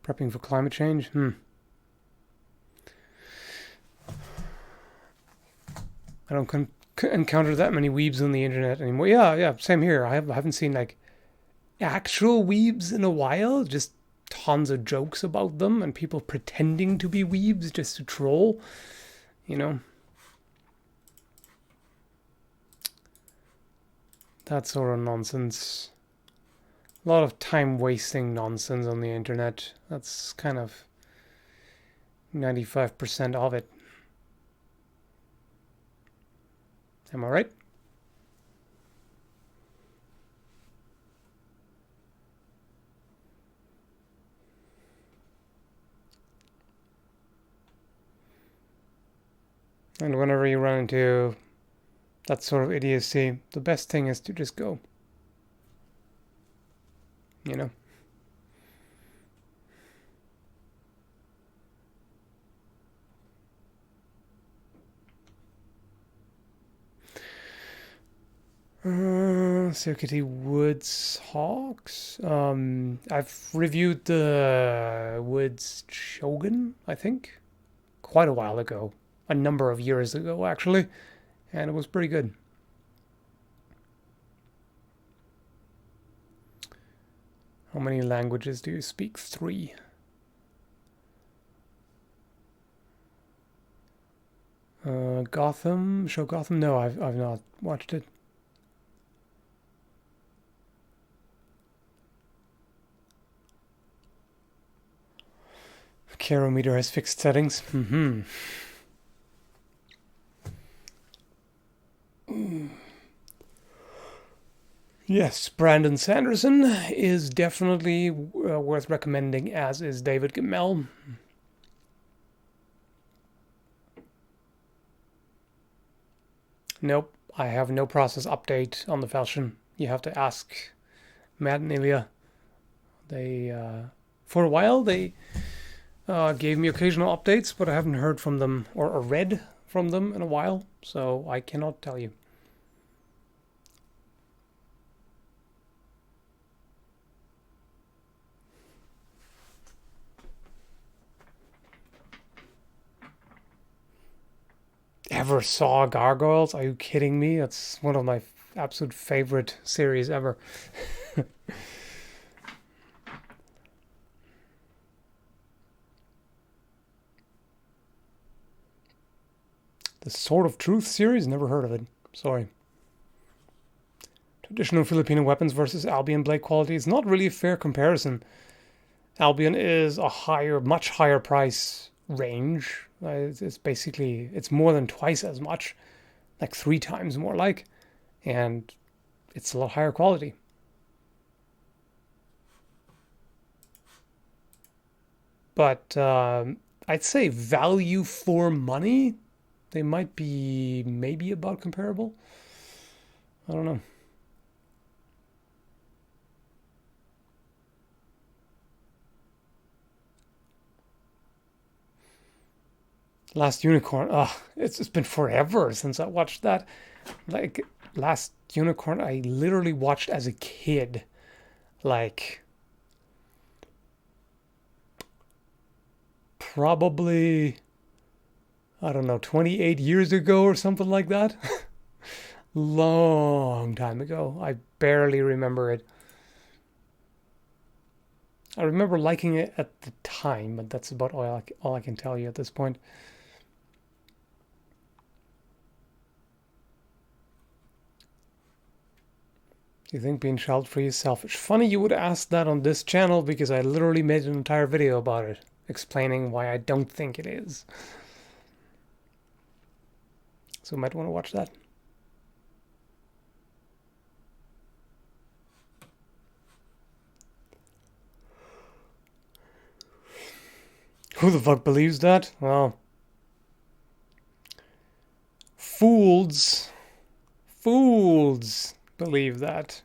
Prepping for climate change? I don't encounter that many weebs on the internet anymore. Yeah, same here. I haven't seen like actual weebs in a while. Just tons of jokes about them and people pretending to be weebs just to troll. That sort of nonsense. A lot of time wasting nonsense on the internet. That's kind of 95% of it. Am I right? And whenever you run into that sort of idiocy, the best thing is to just go. Circuity Woods Hawks. I've reviewed the Woods Shogun, I think, quite a while ago. A number of years ago, actually. And it was pretty good. How many languages do you speak? 3. Gotham? Show Gotham? No, I've not watched it. Carometer has fixed settings. Yes, Brandon Sanderson is definitely worth recommending, as is David Gemmell. Nope, I have no process update on the Felsham. You have to ask Matt and Ilya. They, for a while, they gave me occasional updates, but I haven't heard from them or read from them in a while, so I cannot tell you. Ever saw Gargoyles? Are you kidding me? That's one of my absolute favorite series ever. The Sword of Truth series? Never heard of it. Sorry. Traditional Filipino weapons versus Albion blade quality. It's not really a fair comparison. Albion is a much higher price range. It's basically, it's more than twice as much, like 3 times more like, and it's a lot higher quality. But I'd say value for money, they might be maybe about comparable. I don't know. Last Unicorn. It's been forever since I watched that. Like Last Unicorn, I literally watched as a kid. Like probably, I don't know, 28 years ago or something like that. Long time ago. I barely remember it. I remember liking it at the time, but that's about all I can tell you at this point. Do you think being child-free is selfish? Funny you would ask that on this channel because I literally made an entire video about it, explaining why I don't think it is. So you might want to watch that. Who the fuck believes that? Well, fools believe that.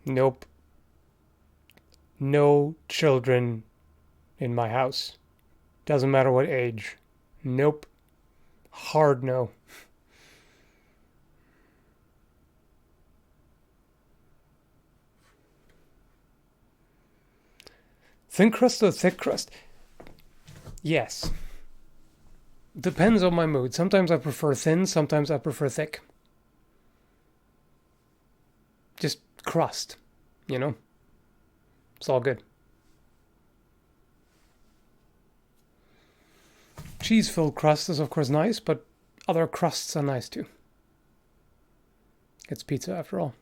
Nope. No children in my house. Doesn't matter what age. Nope. Hard no. Thin crust or thick crust? Yes. Depends on my mood. Sometimes I prefer thin, sometimes I prefer thick. Just crust, you know? It's all good. Cheese-filled crust is of course nice, but other crusts are nice too. It's pizza after all.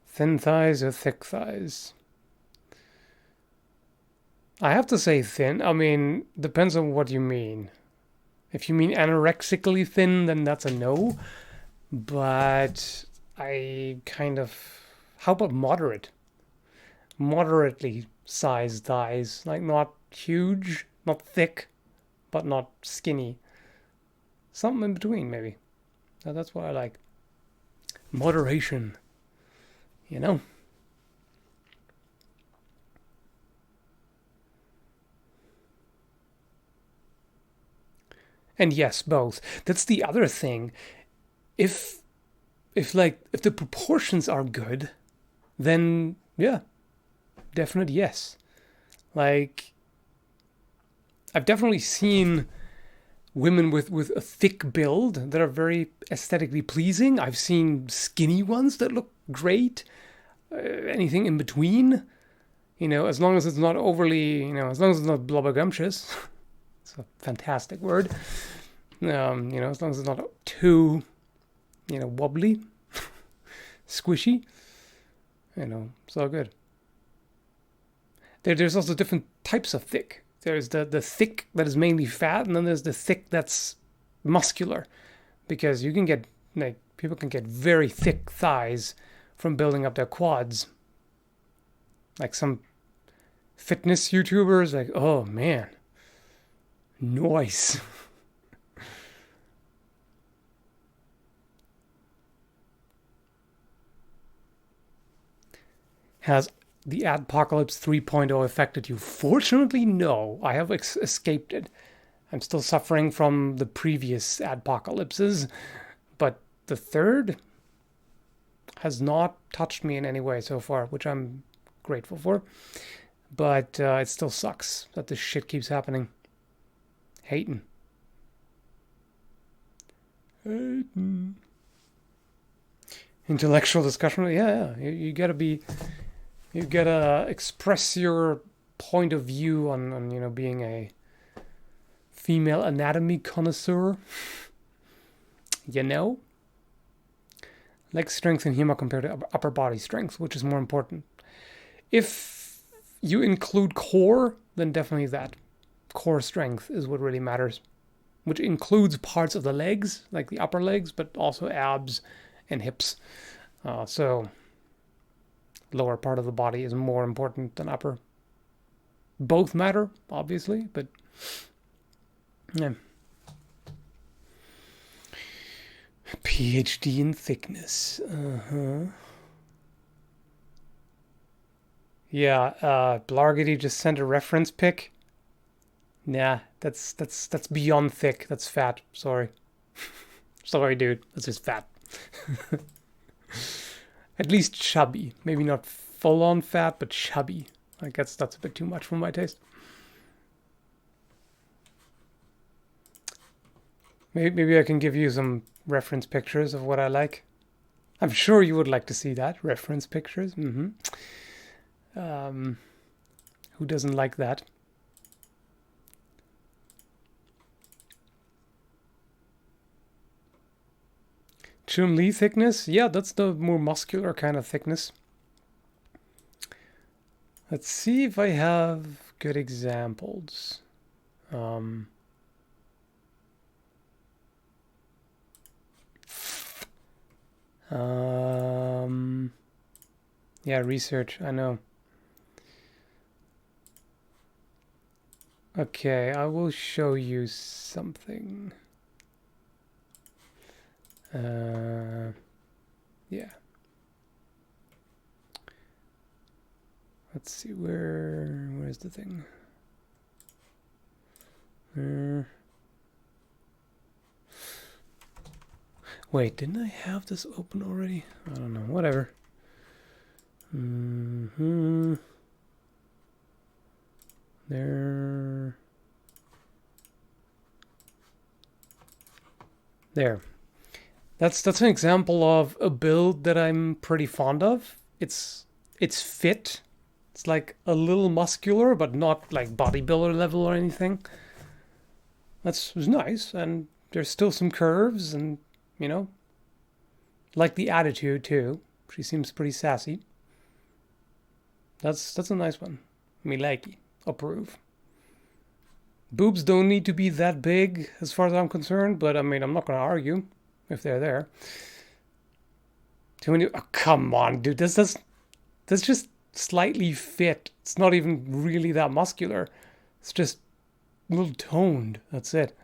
Thin thighs or thick thighs? I have to say thin. I mean, depends on what you mean. If you mean anorexically thin, then that's a no. But I kind of... How about moderate? Moderately sized thighs. Like not huge, not thick, but not skinny. Something in between, maybe. That's what I like. Moderation. You know? And yes, both. That's the other thing. If if the proportions are good, then yeah, definite yes. Like I've definitely seen women with a thick build that are very aesthetically pleasing. I've seen skinny ones that look great. Anything in between, as long as it's not overly, as long as it's not blubbergumptious. It's a fantastic word. You know, as long as it's not too, you know, wobbly, squishy, you know, it's all good. There's also different types of thick. There's the thick that is mainly fat, and then there's the thick that's muscular. Because you can get, like, people can get very thick thighs from building up their quads. Like some fitness YouTubers, like, oh man, nice. Has the Adpocalypse 3.0 affected you? Fortunately, no. I have escaped it. I'm still suffering from the previous Adpocalypses, but the third has not touched me in any way so far, which I'm grateful for. But it still sucks that this shit keeps happening. Hating. Hating. Intellectual discussion. Yeah. You gotta be. You gotta express your point of view on you know, being a female anatomy connoisseur. You know? Leg strength in Hema compared to upper body strength, which is more important? If you include core, then definitely that. Core strength is what really matters, which includes parts of the legs, like the upper legs, but also abs and hips. So lower part of the body is more important than upper. Both matter, obviously, but yeah. PhD in thickness. Yeah, Blargity just sent a reference pic. Nah, that's beyond thick. That's fat. Sorry. Sorry, dude. That's just fat. At least chubby. Maybe not full on fat, but chubby. I guess that's a bit too much for my taste. Maybe I can give you some reference pictures of what I like. I'm sure you would like to see that. Reference pictures. Who doesn't like that? Chun-Li thickness? Yeah, that's the more muscular kind of thickness. Let's see if I have good examples. Yeah, research, I know. Okay, I will show you something. Yeah. Let's see, where's the thing? Wait, didn't I have this open already? I don't know, whatever. There. That's an example of a build that I'm pretty fond of. It's fit. It's like a little muscular, but not like bodybuilder level or anything. That's nice, and there's still some curves, and you know, like the attitude too. She seems pretty sassy. That's a nice one. Me likey. Approve. Boobs don't need to be that big as far as I'm concerned, but I mean, I'm not going to argue if they're there. Too many. Oh, come on, dude. That's just slightly fit. It's not even really that muscular. It's just a little toned. That's it.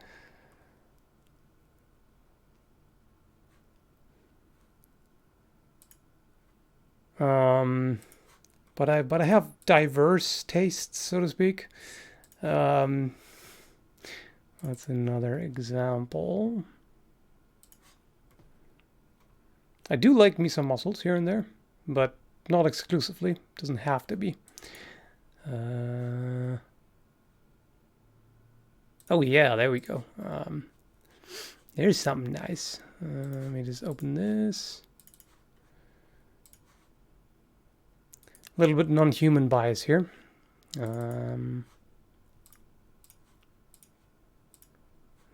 But I have diverse tastes, so to speak. That's another example. I do like me some muscles here and there, but not exclusively. Doesn't have to be. Oh yeah, there we go. There's something nice. Let me just open this. A little bit non-human bias here.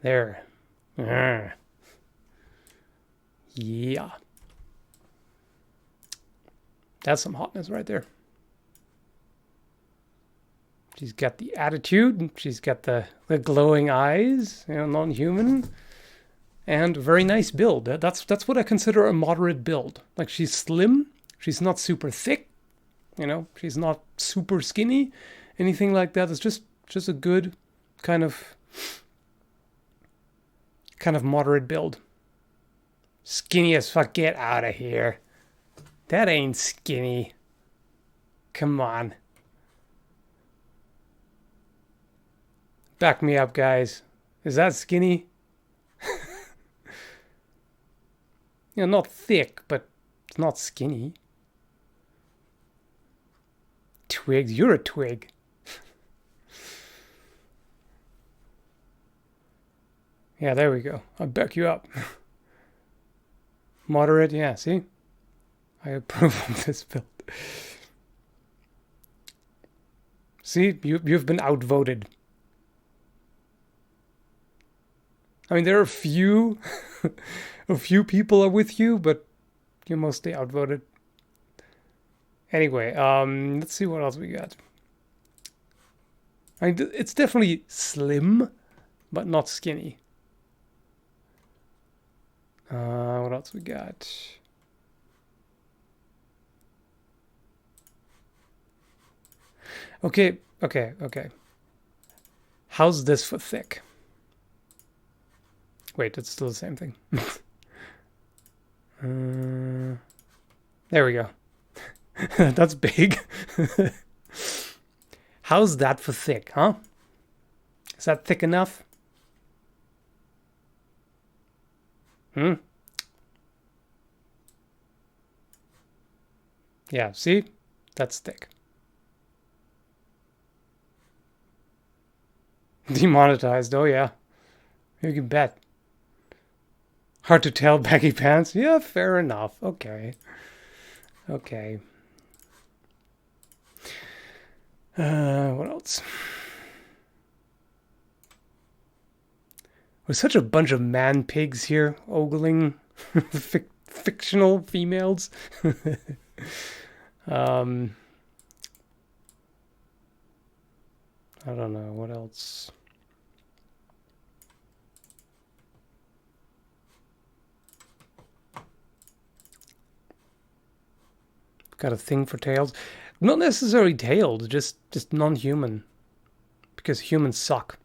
There. Ah. Yeah. That's some hotness right there. She's got the attitude. She's got the glowing eyes, non-human. And very nice build. That's what I consider a moderate build. Like, she's slim. She's not super thick. She's not super skinny. Anything like that. It's just a good kind of moderate build. Skinny as fuck. Get out of here. That ain't skinny. Come on. Back me up, guys. Is that skinny? Not thick, but it's not skinny. Twigs, you're a twig. Yeah, there we go. I'll back you up. Moderate, yeah, see? I approve of this build. See, you've been outvoted. I mean, there are a few people are with you, but you're mostly outvoted. Anyway, let's see what else we got. I mean, it's definitely slim, but not skinny. What else we got? Okay. How's this for thick? Wait, it's still the same thing. There we go. That's big. How's that for thick, huh? Is that thick enough? Yeah, see? That's thick. Demonetized, oh yeah. You can bet. Hard to tell, baggy pants? Yeah, fair enough. Okay. What else? We're such a bunch of man pigs here, ogling fictional females. I don't know, what else? Got a thing for tails. Not necessarily tailed, just non-human. Because humans suck.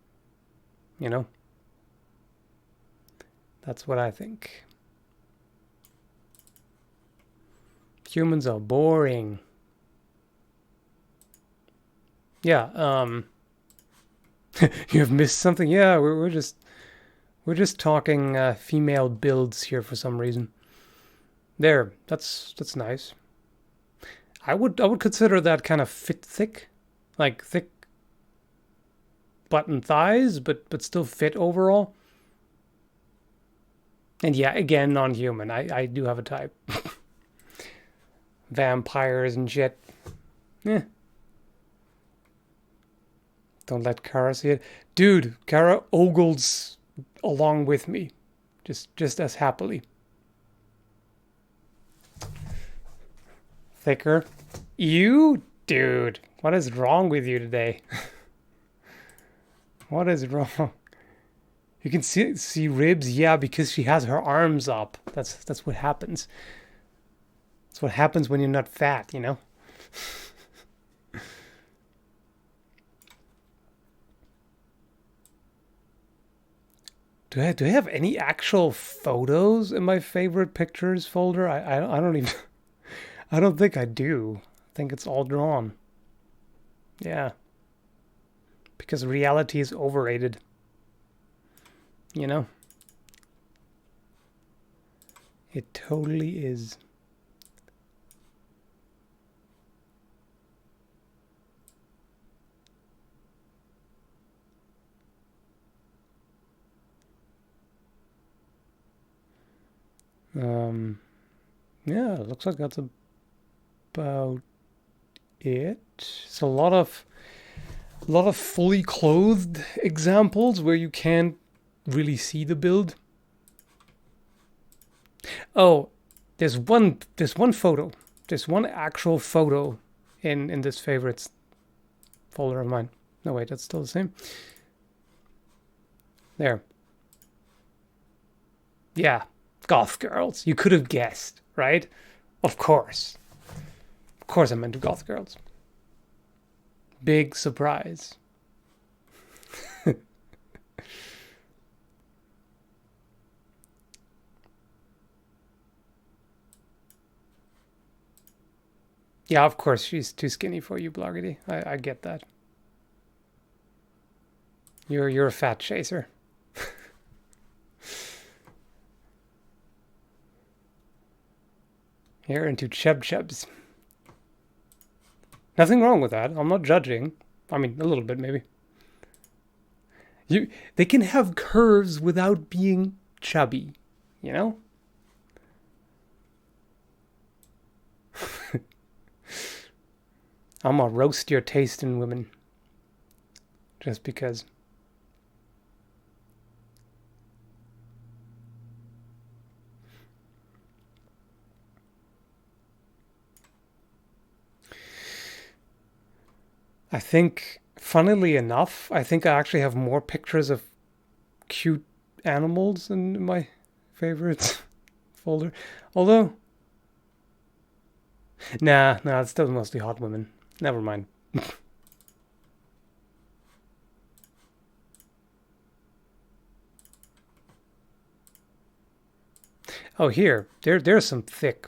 That's what I think. Humans are boring. Yeah, you have missed something? Yeah, we're just talking female builds here for some reason. There, that's nice. I would consider that kind of thick, like thick butt and thighs, but still fit overall. And yeah, again, non-human. I do have a type. Vampires and shit. Don't let Kara see it. Dude, Kara ogles along with me. Just as happily. Thicker. You? Dude, what is wrong with you today? What is wrong? You can see ribs? Yeah, because she has her arms up. That's what happens. That's what happens when you're not fat, Do I have any actual photos in my favorite pictures folder? I don't even... I don't think I do. I think it's all drawn. Yeah. Because reality is overrated. It totally is. Yeah, it looks like that's about it. It's a lot of fully clothed examples where you can't really see the build. Oh, there's one photo. There's one actual photo in this favorites folder of mine. No wait, that's still the same. There. Yeah. Goth girls. You could have guessed, right? Of course. Of course I'm into goth girls. Big surprise. Yeah, of course she's too skinny for you, Bloggity. I get that. You're a fat chaser. You're into chubs. Nothing wrong with that. I'm not judging. I mean, a little bit maybe. They can have curves without being chubby, you know? I'm gonna roast your taste in women. Just because. I think, funnily enough, I think I actually have more pictures of cute animals in my favorites folder. Although, nah, it's still mostly hot women. Never mind. Oh, there's some thick.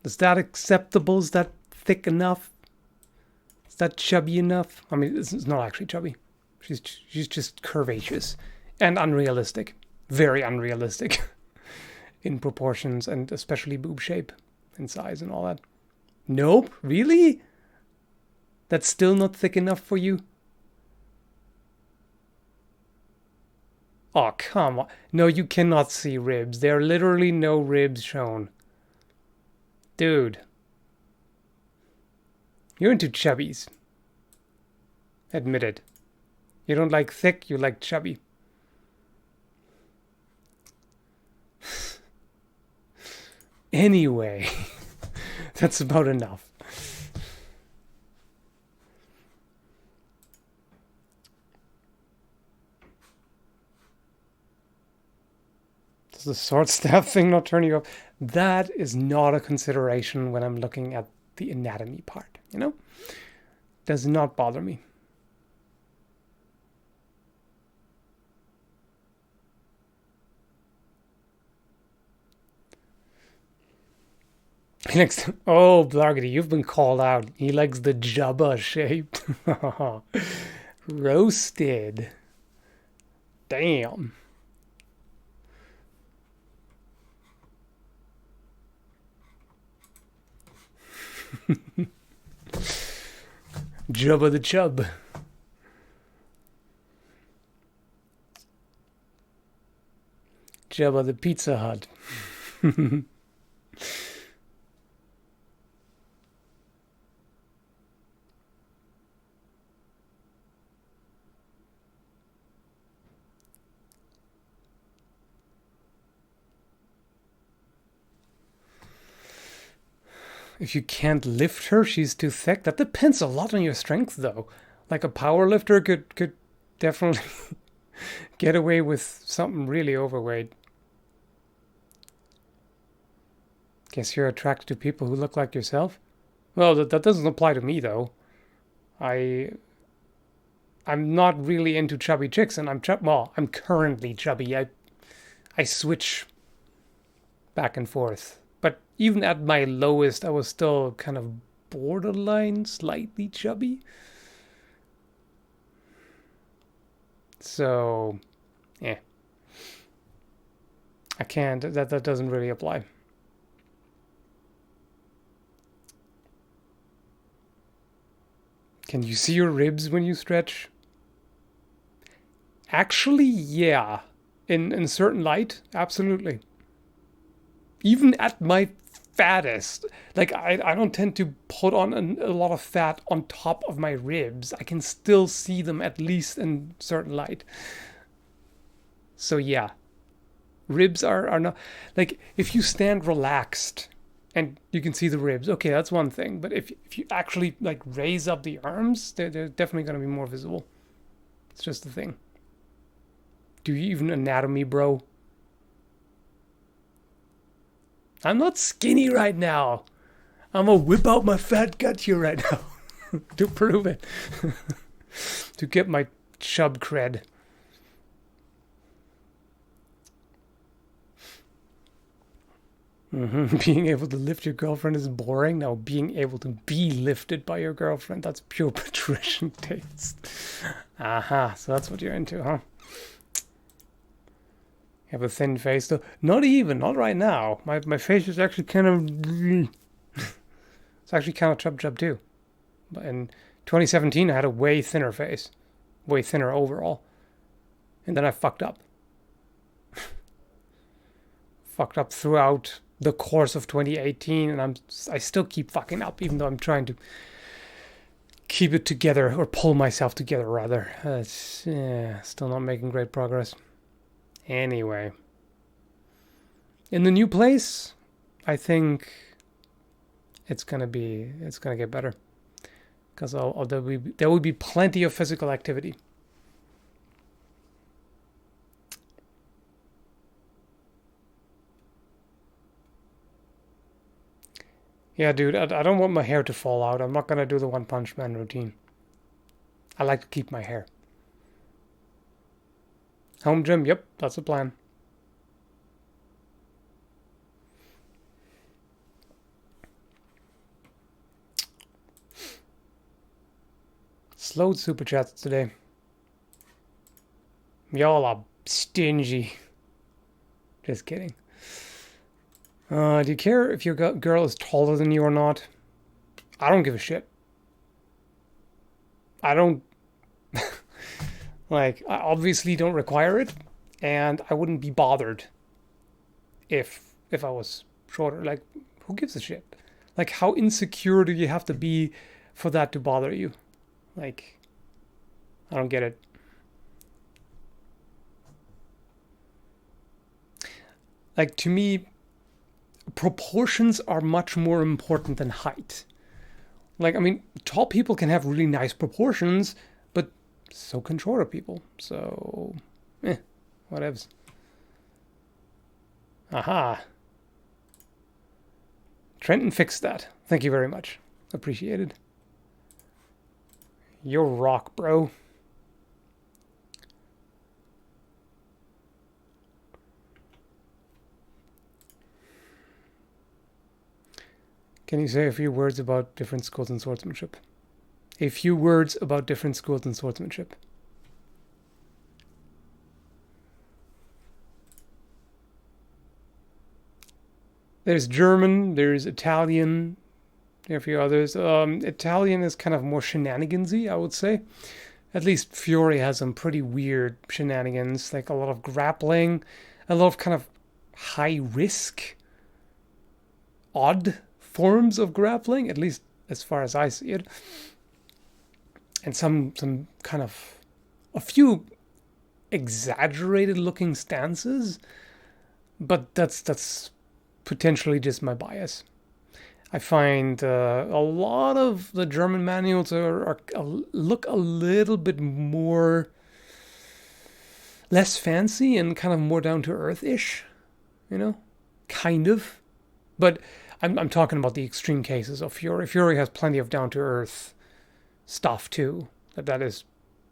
Is that acceptable? Is that thick enough? Is that chubby enough? I mean, it's not actually chubby. She's just curvaceous and unrealistic. Very unrealistic in proportions and especially boob shape and size and all that. Nope, really? That's still not thick enough for you? Oh, come on. No, you cannot see ribs. There are literally no ribs shown. Dude. You're into chubbies. Admit it. You don't like thick, you like chubby. Anyway, that's about enough. Does the sword staff thing not turn you off? That is not a consideration when I'm looking at the anatomy part, you know? Does not bother me. He likes, oh, Blargity, you've been called out. He likes the Jabba shape. Roasted. Damn. Jabba the Chub. Jabba the Pizza Hut. If you can't lift her, she's too thick. That depends a lot on your strength, though. Like a power lifter could definitely get away with something really overweight. Guess you're attracted to people who look like yourself? Well, that doesn't apply to me, though. I I'm not really into chubby chicks, and I'm currently chubby. I switch back and forth. But even at my lowest, I was still kind of borderline slightly chubby. So, yeah. I can't, that doesn't really apply. Can you see your ribs when you stretch? Actually, yeah. In certain light, absolutely. Even at my fattest, like I don't tend to put on a lot of fat on top of my ribs. I can still see them at least in certain light. So yeah, Ribs are not like if you stand relaxed and you can see the ribs. Okay, that's one thing. But if you actually like raise up the arms, they're definitely going to be more visible. It's just the thing. Do you even anatomy, bro? I'm not skinny right now. I'm gonna whip out my fat gut here right now to prove it. To get my chub cred. Being able to lift your girlfriend is boring. Now, being able to be lifted by your girlfriend, that's pure patrician taste. Aha, so that's what you're into, huh? You have a thin face, though. Not even, not right now. My face is actually kind of... It's actually kind of chub too. But in 2017, I had a way thinner face. Way thinner overall. And then I fucked up. Fucked up throughout the course of 2018, and I still keep fucking up, even though I'm trying to keep it together, or pull myself together, rather. Still not making great progress. Anyway. In the new place, I think it's gonna get better. Because there will be plenty of physical activity. Yeah, dude, I don't want my hair to fall out. I'm not gonna do the One Punch Man routine. I like to keep my hair. Home gym, yep, that's the plan. Slowed Superjets today. Y'all are stingy. Just kidding. Do you care if your girl is taller than you or not? I don't give a shit. I don't... like, I obviously don't require it, and I wouldn't be bothered if I was shorter. Like, who gives a shit? Like, how insecure do you have to be for that to bother you? Like, I don't get it. Like, to me, proportions are much more important than height. Like, I mean, tall people can have really nice proportions, but so can shorter people. So, whatevs. Aha. Trenton fixed that. Thank you very much. Appreciated. You're rock, bro. Can you say a few words about different schools and swordsmanship? A few words about different schools and swordsmanship. There's German, there's Italian, there are a few others. Italian is kind of more shenanigansy, I would say. At least Fiore has some pretty weird shenanigans, like a lot of grappling, a lot of kind of high risk, odd forms of grappling, at least as far as I see it. And some kind of a few exaggerated looking stances, but that's potentially just my bias. I find a lot of the German manuals look a little bit more less fancy and kind of more down to earth-ish, kind of. But I'm talking about the extreme cases of Fiore. Fiore has plenty of down to earth stuff too. That is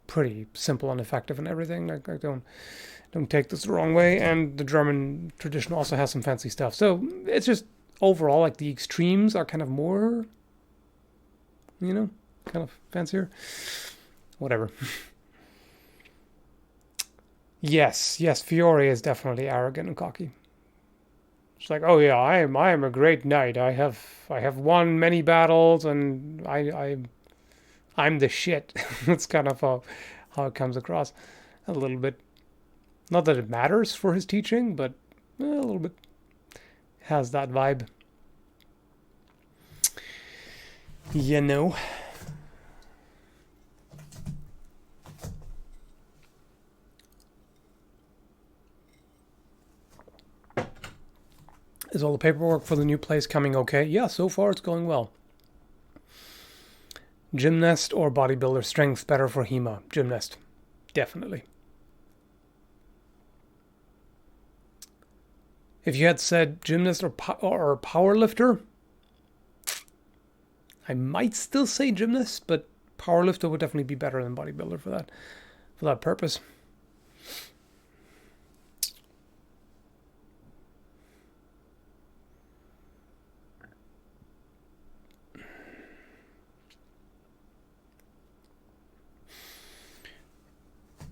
pretty simple and effective and everything. Like, I don't take this the wrong way. And the German tradition also has some fancy stuff. So it's just overall, like, the extremes are kind of more, kind of fancier. Whatever. Yes, Fiore is definitely arrogant and cocky. It's like, oh yeah, I am a great knight. I have won many battles, and I'm the shit. That's kind of how it comes across a little bit. Not that it matters for his teaching, but a little bit has that vibe. Is all the paperwork for the new place coming okay? Yeah, so far it's going well. Gymnast or bodybuilder? Strength better for Hema. Gymnast. Definitely. If you had said gymnast or power lifter, I might still say gymnast, but powerlifter would definitely be better than bodybuilder for that purpose.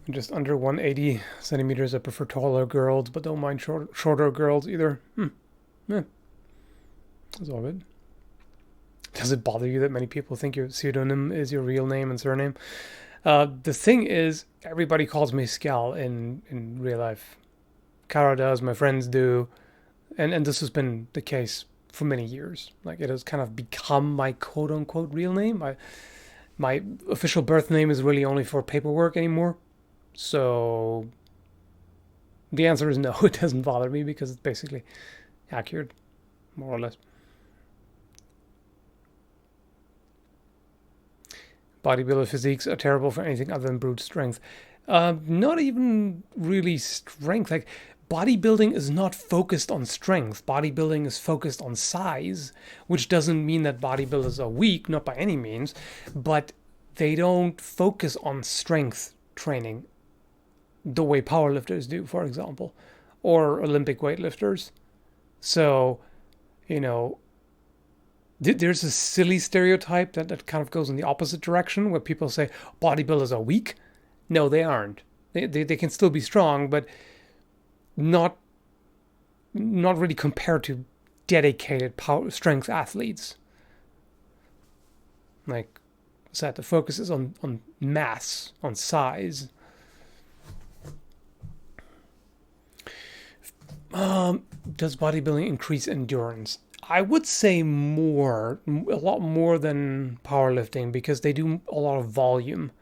Just under 180 centimeters. I prefer taller girls, but don't mind shorter girls either. Yeah, that's all good. Does it bother you that many people think your pseudonym is your real name and surname? The thing is, everybody calls me Scal in real life. Kara does, my friends do, and this has been the case for many years. Like, it has kind of become my quote unquote real name. My official birth name is really only for paperwork anymore. So the answer is no, it doesn't bother me because it's basically accurate, more or less. Bodybuilder physiques are terrible for anything other than brute strength. Not even really strength. Like, bodybuilding is not focused on strength. Bodybuilding is focused on size, which doesn't mean that bodybuilders are weak, not by any means, but they don't focus on strength training the way powerlifters do, for example, or Olympic weightlifters. So, you know, there's a silly stereotype that kind of goes in the opposite direction where people say bodybuilders are weak. No, they aren't. They can still be strong, but not really compared to dedicated power strength athletes. Like I said, the focus is on mass, on size. Does bodybuilding increase endurance? I would say more, a lot more than powerlifting because they do a lot of volume.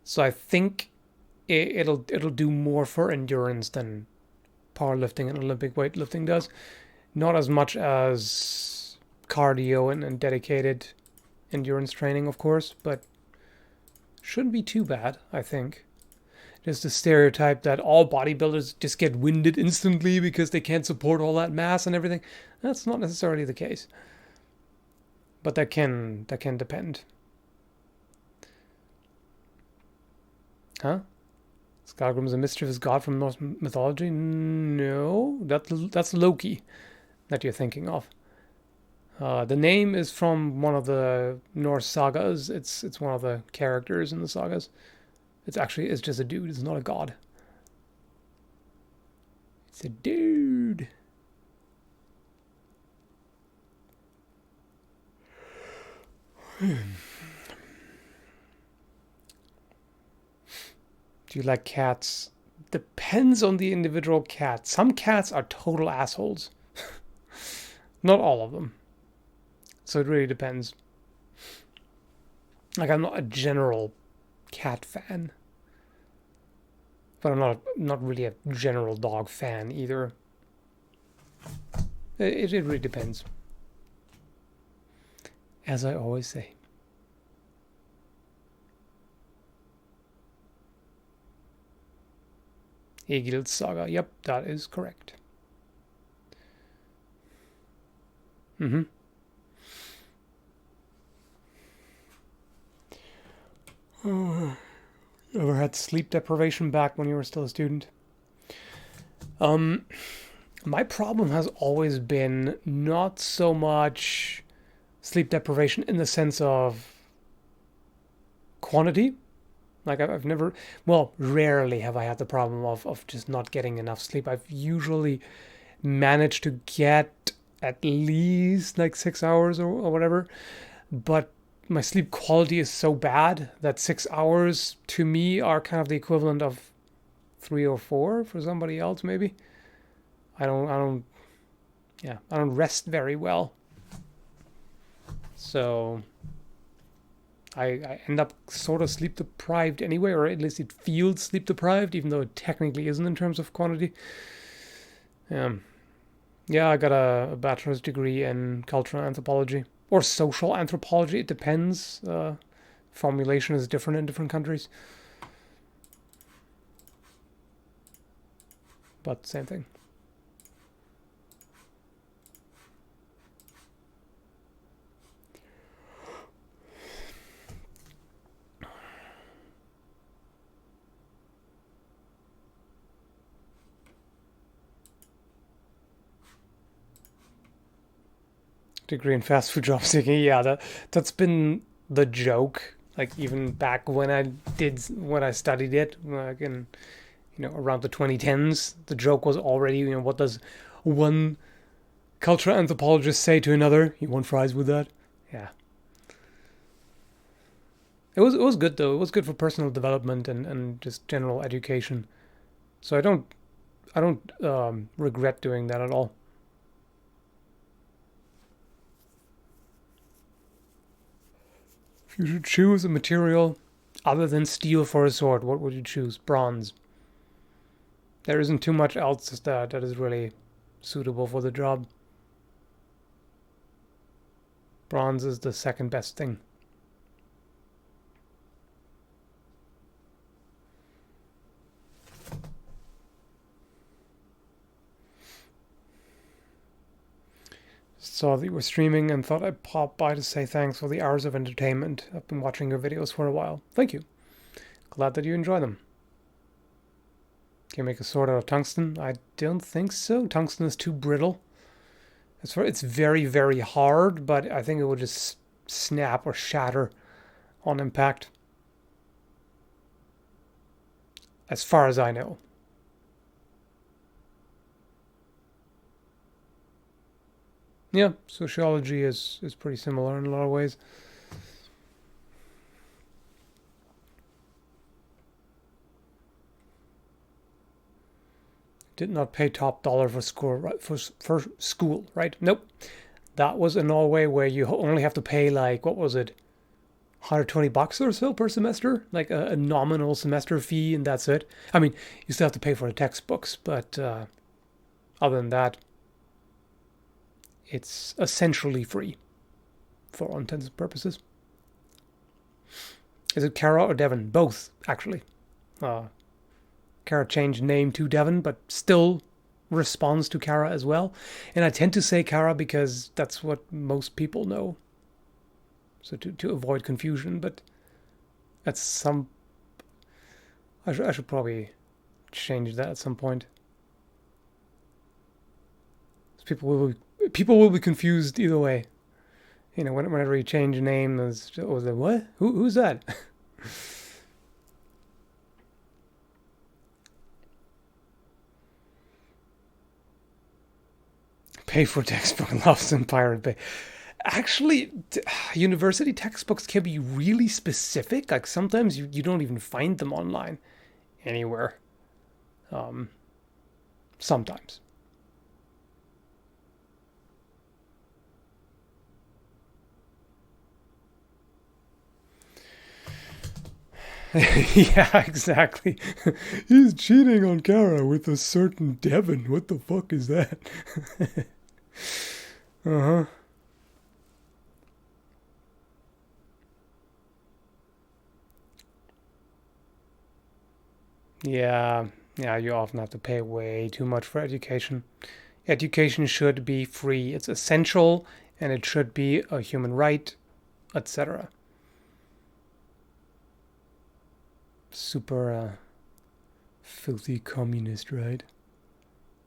So I think it'll do more for endurance than powerlifting and Olympic weightlifting does. Not as much as cardio and dedicated endurance training, of course, but shouldn't be too bad, I think. Just the stereotype that all bodybuilders just get winded instantly because they can't support all that mass and everything. That's not necessarily the case. But that can depend. Huh? Skyrim is a mischievous god from Norse mythology? No, that's Loki that you're thinking of. The name is from one of the Norse sagas. It's one of the characters in the sagas. It's just a dude. It's not a god. It's a dude. Do you like cats? Depends on the individual cat. Some cats are total assholes. Not all of them. So it really depends. Like, I'm not a general cat fan, but I'm not really a general dog fan either. It really depends, as I always say. Egil's Saga. Yep, that is correct. Mm-hmm. Oh, you ever had sleep deprivation back when you were still a student? My problem has always been not so much sleep deprivation in the sense of quantity. Like, I've never, well, rarely have I had the problem of just not getting enough sleep. I've usually managed to get at least like 6 hours or whatever, but my sleep quality is so bad that 6 hours to me are kind of the equivalent of 3 or 4 for somebody else, maybe. I don't rest very well. So I end up sort of sleep deprived anyway, or at least it feels sleep deprived, even though it technically isn't in terms of quantity. Yeah, I got a bachelor's degree in cultural anthropology or social anthropology. It depends. Formulation is different in different countries, but same thing. Degree in fast food job seeking. Yeah, that's been the joke. Like even back when I studied it, like in around the 2010s, the joke was already what does one cultural anthropologist say to another? You want fries with that? Yeah, it was good though. It was good for personal development and just general education. So I don't regret doing that at all. If you should choose a material other than steel for a sword, what would you choose? Bronze. There isn't too much else that is really suitable for the job. Bronze is the second best thing. Saw that you were streaming and thought I'd pop by to say thanks for the hours of entertainment. I've been watching your videos for a while. Thank you. Glad that you enjoy them. Can you make a sword out of tungsten? I don't think so. Tungsten is too brittle. It's very, very hard, but I think it would just snap or shatter on impact. As far as I know. Yeah, sociology is pretty similar in a lot of ways. Did not pay top dollar for school, right? For school, right? Nope. That was in Norway where you only have to pay like what was it, $120 or so per semester, like a nominal semester fee, and that's it. I mean, you still have to pay for the textbooks, but other than that, it's essentially free for all intents and purposes. Is it Kara or Devon? Both, actually. Uh, Kara changed name to Devon, but still responds to Kara as well. And I tend to say Kara because that's what most people know. So to avoid confusion, but at some, I should probably change that at some point. People will be confused either way. Whenever you change a name, there's was it what? Who's that? Pay for textbook loves in Pirate Bay. Actually, university textbooks can be really specific. Like sometimes you don't even find them online anywhere. Um, Sometimes. Yeah, exactly. He's cheating on Kara with a certain Devon. What the fuck is that? Uh huh. Yeah, yeah, you often have to pay way too much for education. Education should be free. It's essential and it should be a human right, etc. Super filthy communist, right?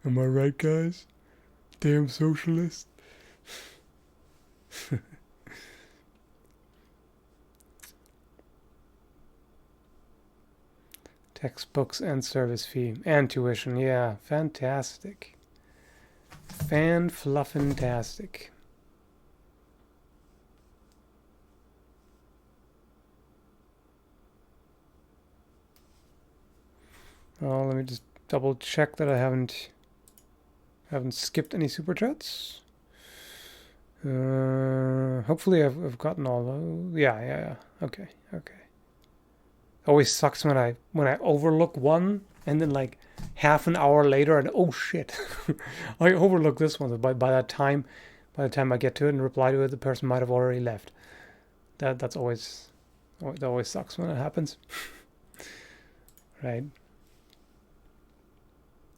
Am I right, guys? Damn socialist. Textbooks and service fee and tuition. Yeah, fantastic. Fan fluffantastic. Oh, let me just double check that I haven't skipped any super chats. Hopefully I've gotten all those. Yeah, yeah, yeah. Okay, okay. Always sucks when I overlook one and then like half an hour later, and oh shit, I overlooked this one. By the time I get to it and reply to it, the person might have already left. That always sucks when it happens. Right.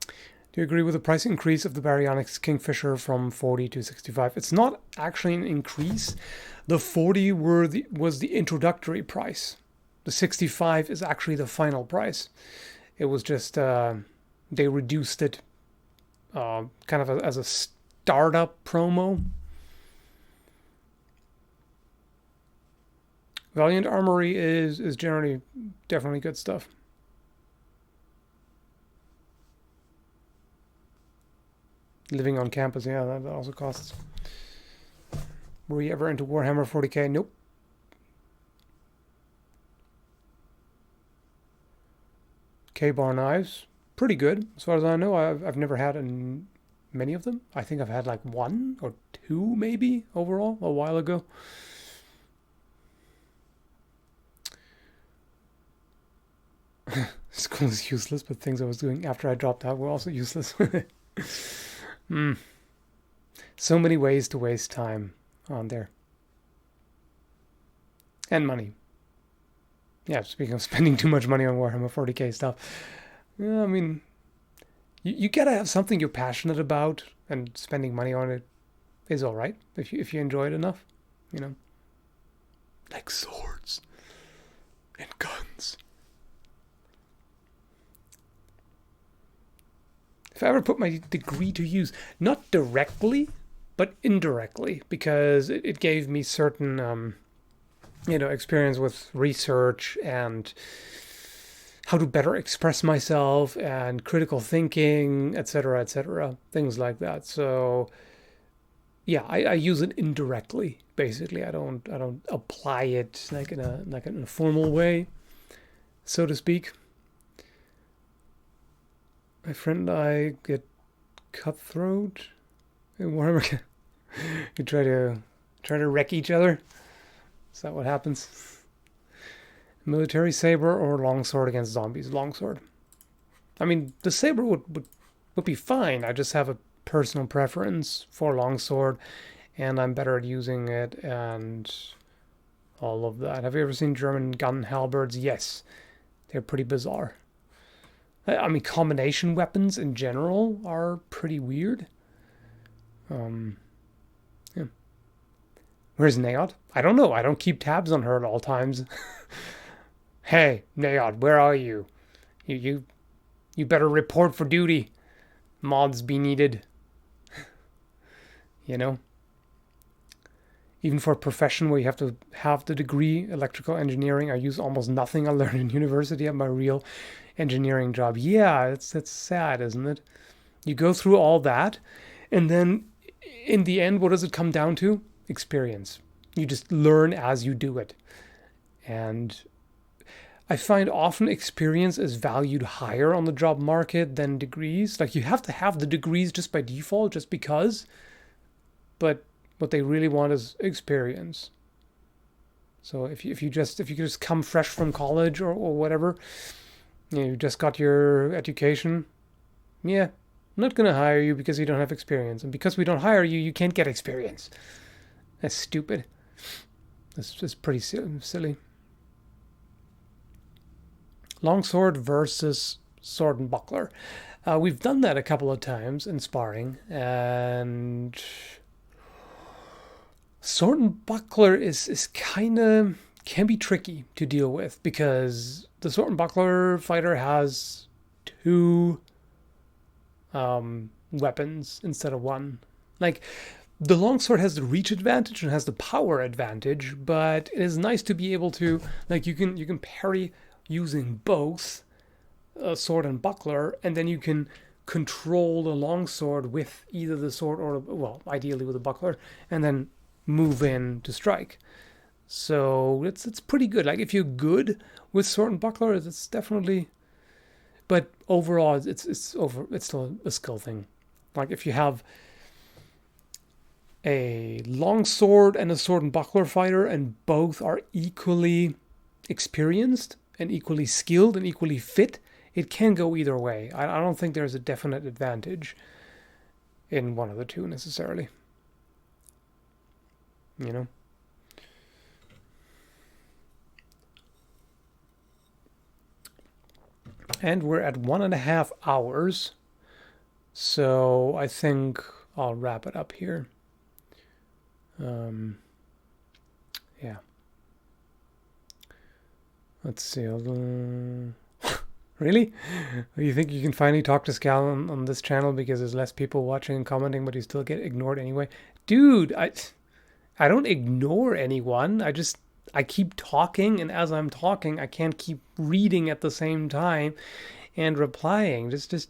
Do you agree with the price increase of the Baryonyx Kingfisher from 40 to 65? It's not actually an increase. The 40 was the introductory price. The 65 is actually the final price. It was just they reduced it kind of as a startup promo. Valiant Armory is generally definitely good stuff. Living on campus, yeah, that also costs. Were you ever into Warhammer 40k? Nope. K-bar knives, pretty good as far as I know. I've never had many of them. I think I've had like one or two maybe overall a while ago. School is useless, but things I was doing after I dropped out were also useless. So many ways to waste time on there. And money. Yeah, speaking of spending too much money on Warhammer 40k stuff. Yeah, I mean, you gotta have something you're passionate about, and spending money on it is alright if you enjoy it enough, you know. Like swords and guns. If I ever put my degree to use, not directly, but indirectly, because it gave me certain, experience with research and how to better express myself and critical thinking, etc., things like that. So, yeah, I use it indirectly. Basically, I don't apply it like in a formal way, so to speak. My friend and I get cutthroat in Warhammer. We try to wreck each other. Is that what happens? Military saber or longsword against zombies? Longsword. I mean, the saber would be fine. I just have a personal preference for longsword, and I'm better at using it and all of that. Have you ever seen German gun halberds? Yes, they're pretty bizarre. I mean, combination weapons in general are pretty weird. Yeah. Where's Naod? I don't know. I don't keep tabs on her at all times. Hey, Naod, where are you? You better report for duty. Mods be needed. You know? Even for a profession where you have to have the degree, electrical engineering, I use almost nothing I learned in university at my real engineering job. Yeah, that's sad, isn't it? You go through all that, and then in the end, what does it come down to? Experience. You just learn as you do it. And I find often experience is valued higher on the job market than degrees. Like, you have to have the degrees just by default, just because. But what they really want is experience. So if you just come fresh from college or whatever, you just got your education, yeah, I'm not gonna hire you because you don't have experience, and because we don't hire you, you can't get experience. That's stupid. That's just pretty silly. Longsword versus sword and buckler. We've done that a couple of times in sparring, and sword and buckler is kind of can be tricky to deal with, because the sword and buckler fighter has two weapons instead of one. Like, the longsword has the reach advantage and has the power advantage, but it is nice to be able to, like, you can parry using both sword and buckler, and then you can control the longsword with either the sword or, well, ideally with the buckler, and then move in to strike. So it's pretty good. Like, if you're good with sword and buckler, it's definitely. But overall, it's still a skill thing. Like, if you have a longsword and a sword and buckler fighter, and both are equally experienced and equally skilled and equally fit it can go either way. I don't think there's a definite advantage in one of the two necessarily. You know? And we're at 1.5 hours. So I think I'll wrap it up here. Yeah. Let's see. Really? You think you can finally talk to Scal on this channel because there's less people watching and commenting, but you still get ignored anyway? Dude, I don't ignore anyone. I keep talking, and as I'm talking, I can't keep reading at the same time and replying. Just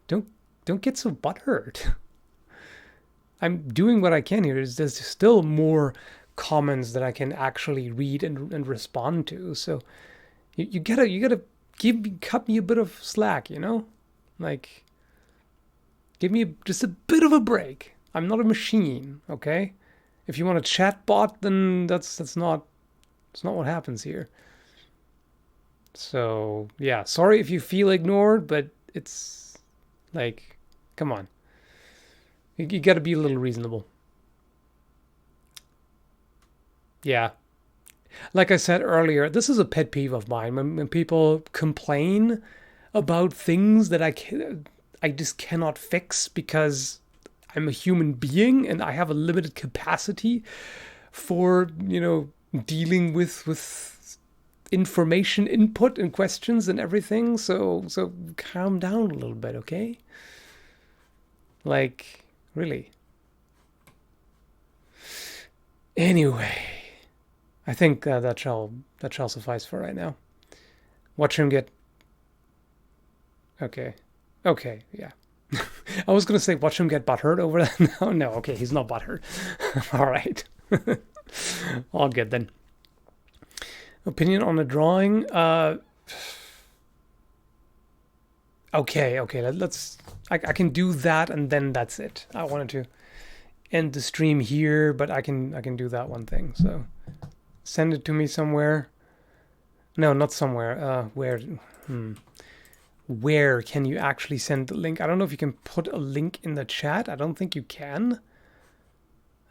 don't get so butthurt. I'm doing what I can here. There's still more comments that I can actually read and respond to. So you gotta cut me a bit of slack, you know? Like, give me just a bit of a break. I'm not a machine, okay? If you want a chat bot, then that's not what happens here. So yeah, sorry if you feel ignored, but it's like, come on. You got to be a little reasonable. Yeah. Like I said earlier, this is a pet peeve of mine when people complain about things that I just cannot fix because I'm a human being and I have a limited capacity for, dealing with information input and questions and everything. So calm down a little bit, okay? Like, really. Anyway, I think that shall suffice for right now. Watch him get. Okay, yeah. I was gonna say watch him get butthurt over that. No, okay, he's not butthurt. All right, all good then. Opinion on the drawing. Okay. Let's. I can do that, and then that's it. I wanted to end the stream here, but I can do that one thing. So send it to me somewhere. No, not somewhere. Where? Where can you actually send the link? I don't know if you can put a link in the chat. I don't think you can.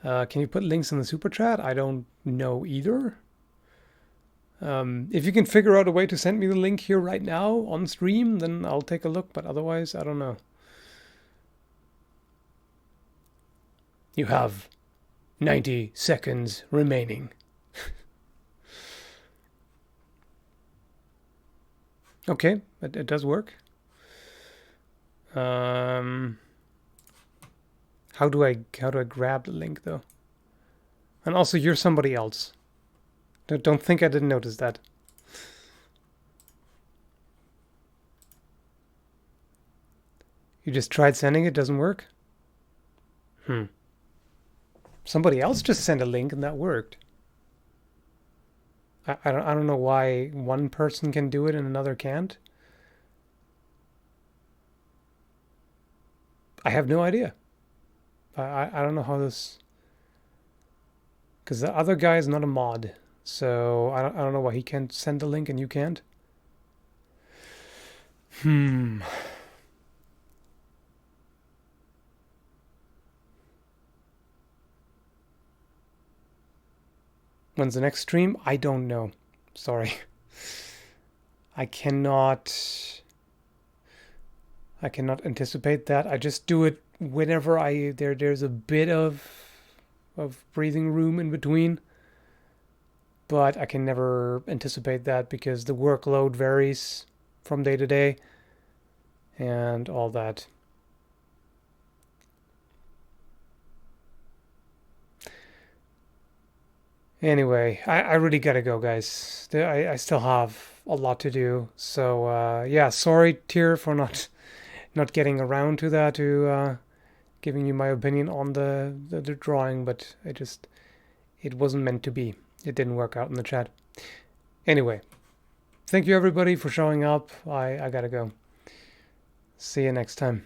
Can you put links in the super chat? I don't know either. If you can figure out a way to send me the link here right now on stream, then I'll take a look. But otherwise, I don't know. You have 90 seconds remaining. Okay, it does work. How do I grab the link though? And also, you're somebody else. Don't think I didn't notice that. You just tried sending it, doesn't work? Somebody else just sent a link and that worked. I don't know why one person can do it and another can't. I have no idea. I don't know how this... Because the other guy is not a mod. So I don't know why he can send the link and you can't. When's the next stream? I don't know. Sorry. I cannot anticipate that. I just do it whenever there's a bit of breathing room in between. But I can never anticipate that because the workload varies from day to day and all that. Anyway, I really gotta go, guys. I still have a lot to do. So yeah, sorry, Tyr, for not getting around to that, to giving you my opinion on the drawing, but it wasn't meant to be. It didn't work out in the chat. Anyway, thank you everybody for showing up. I gotta go. See you next time.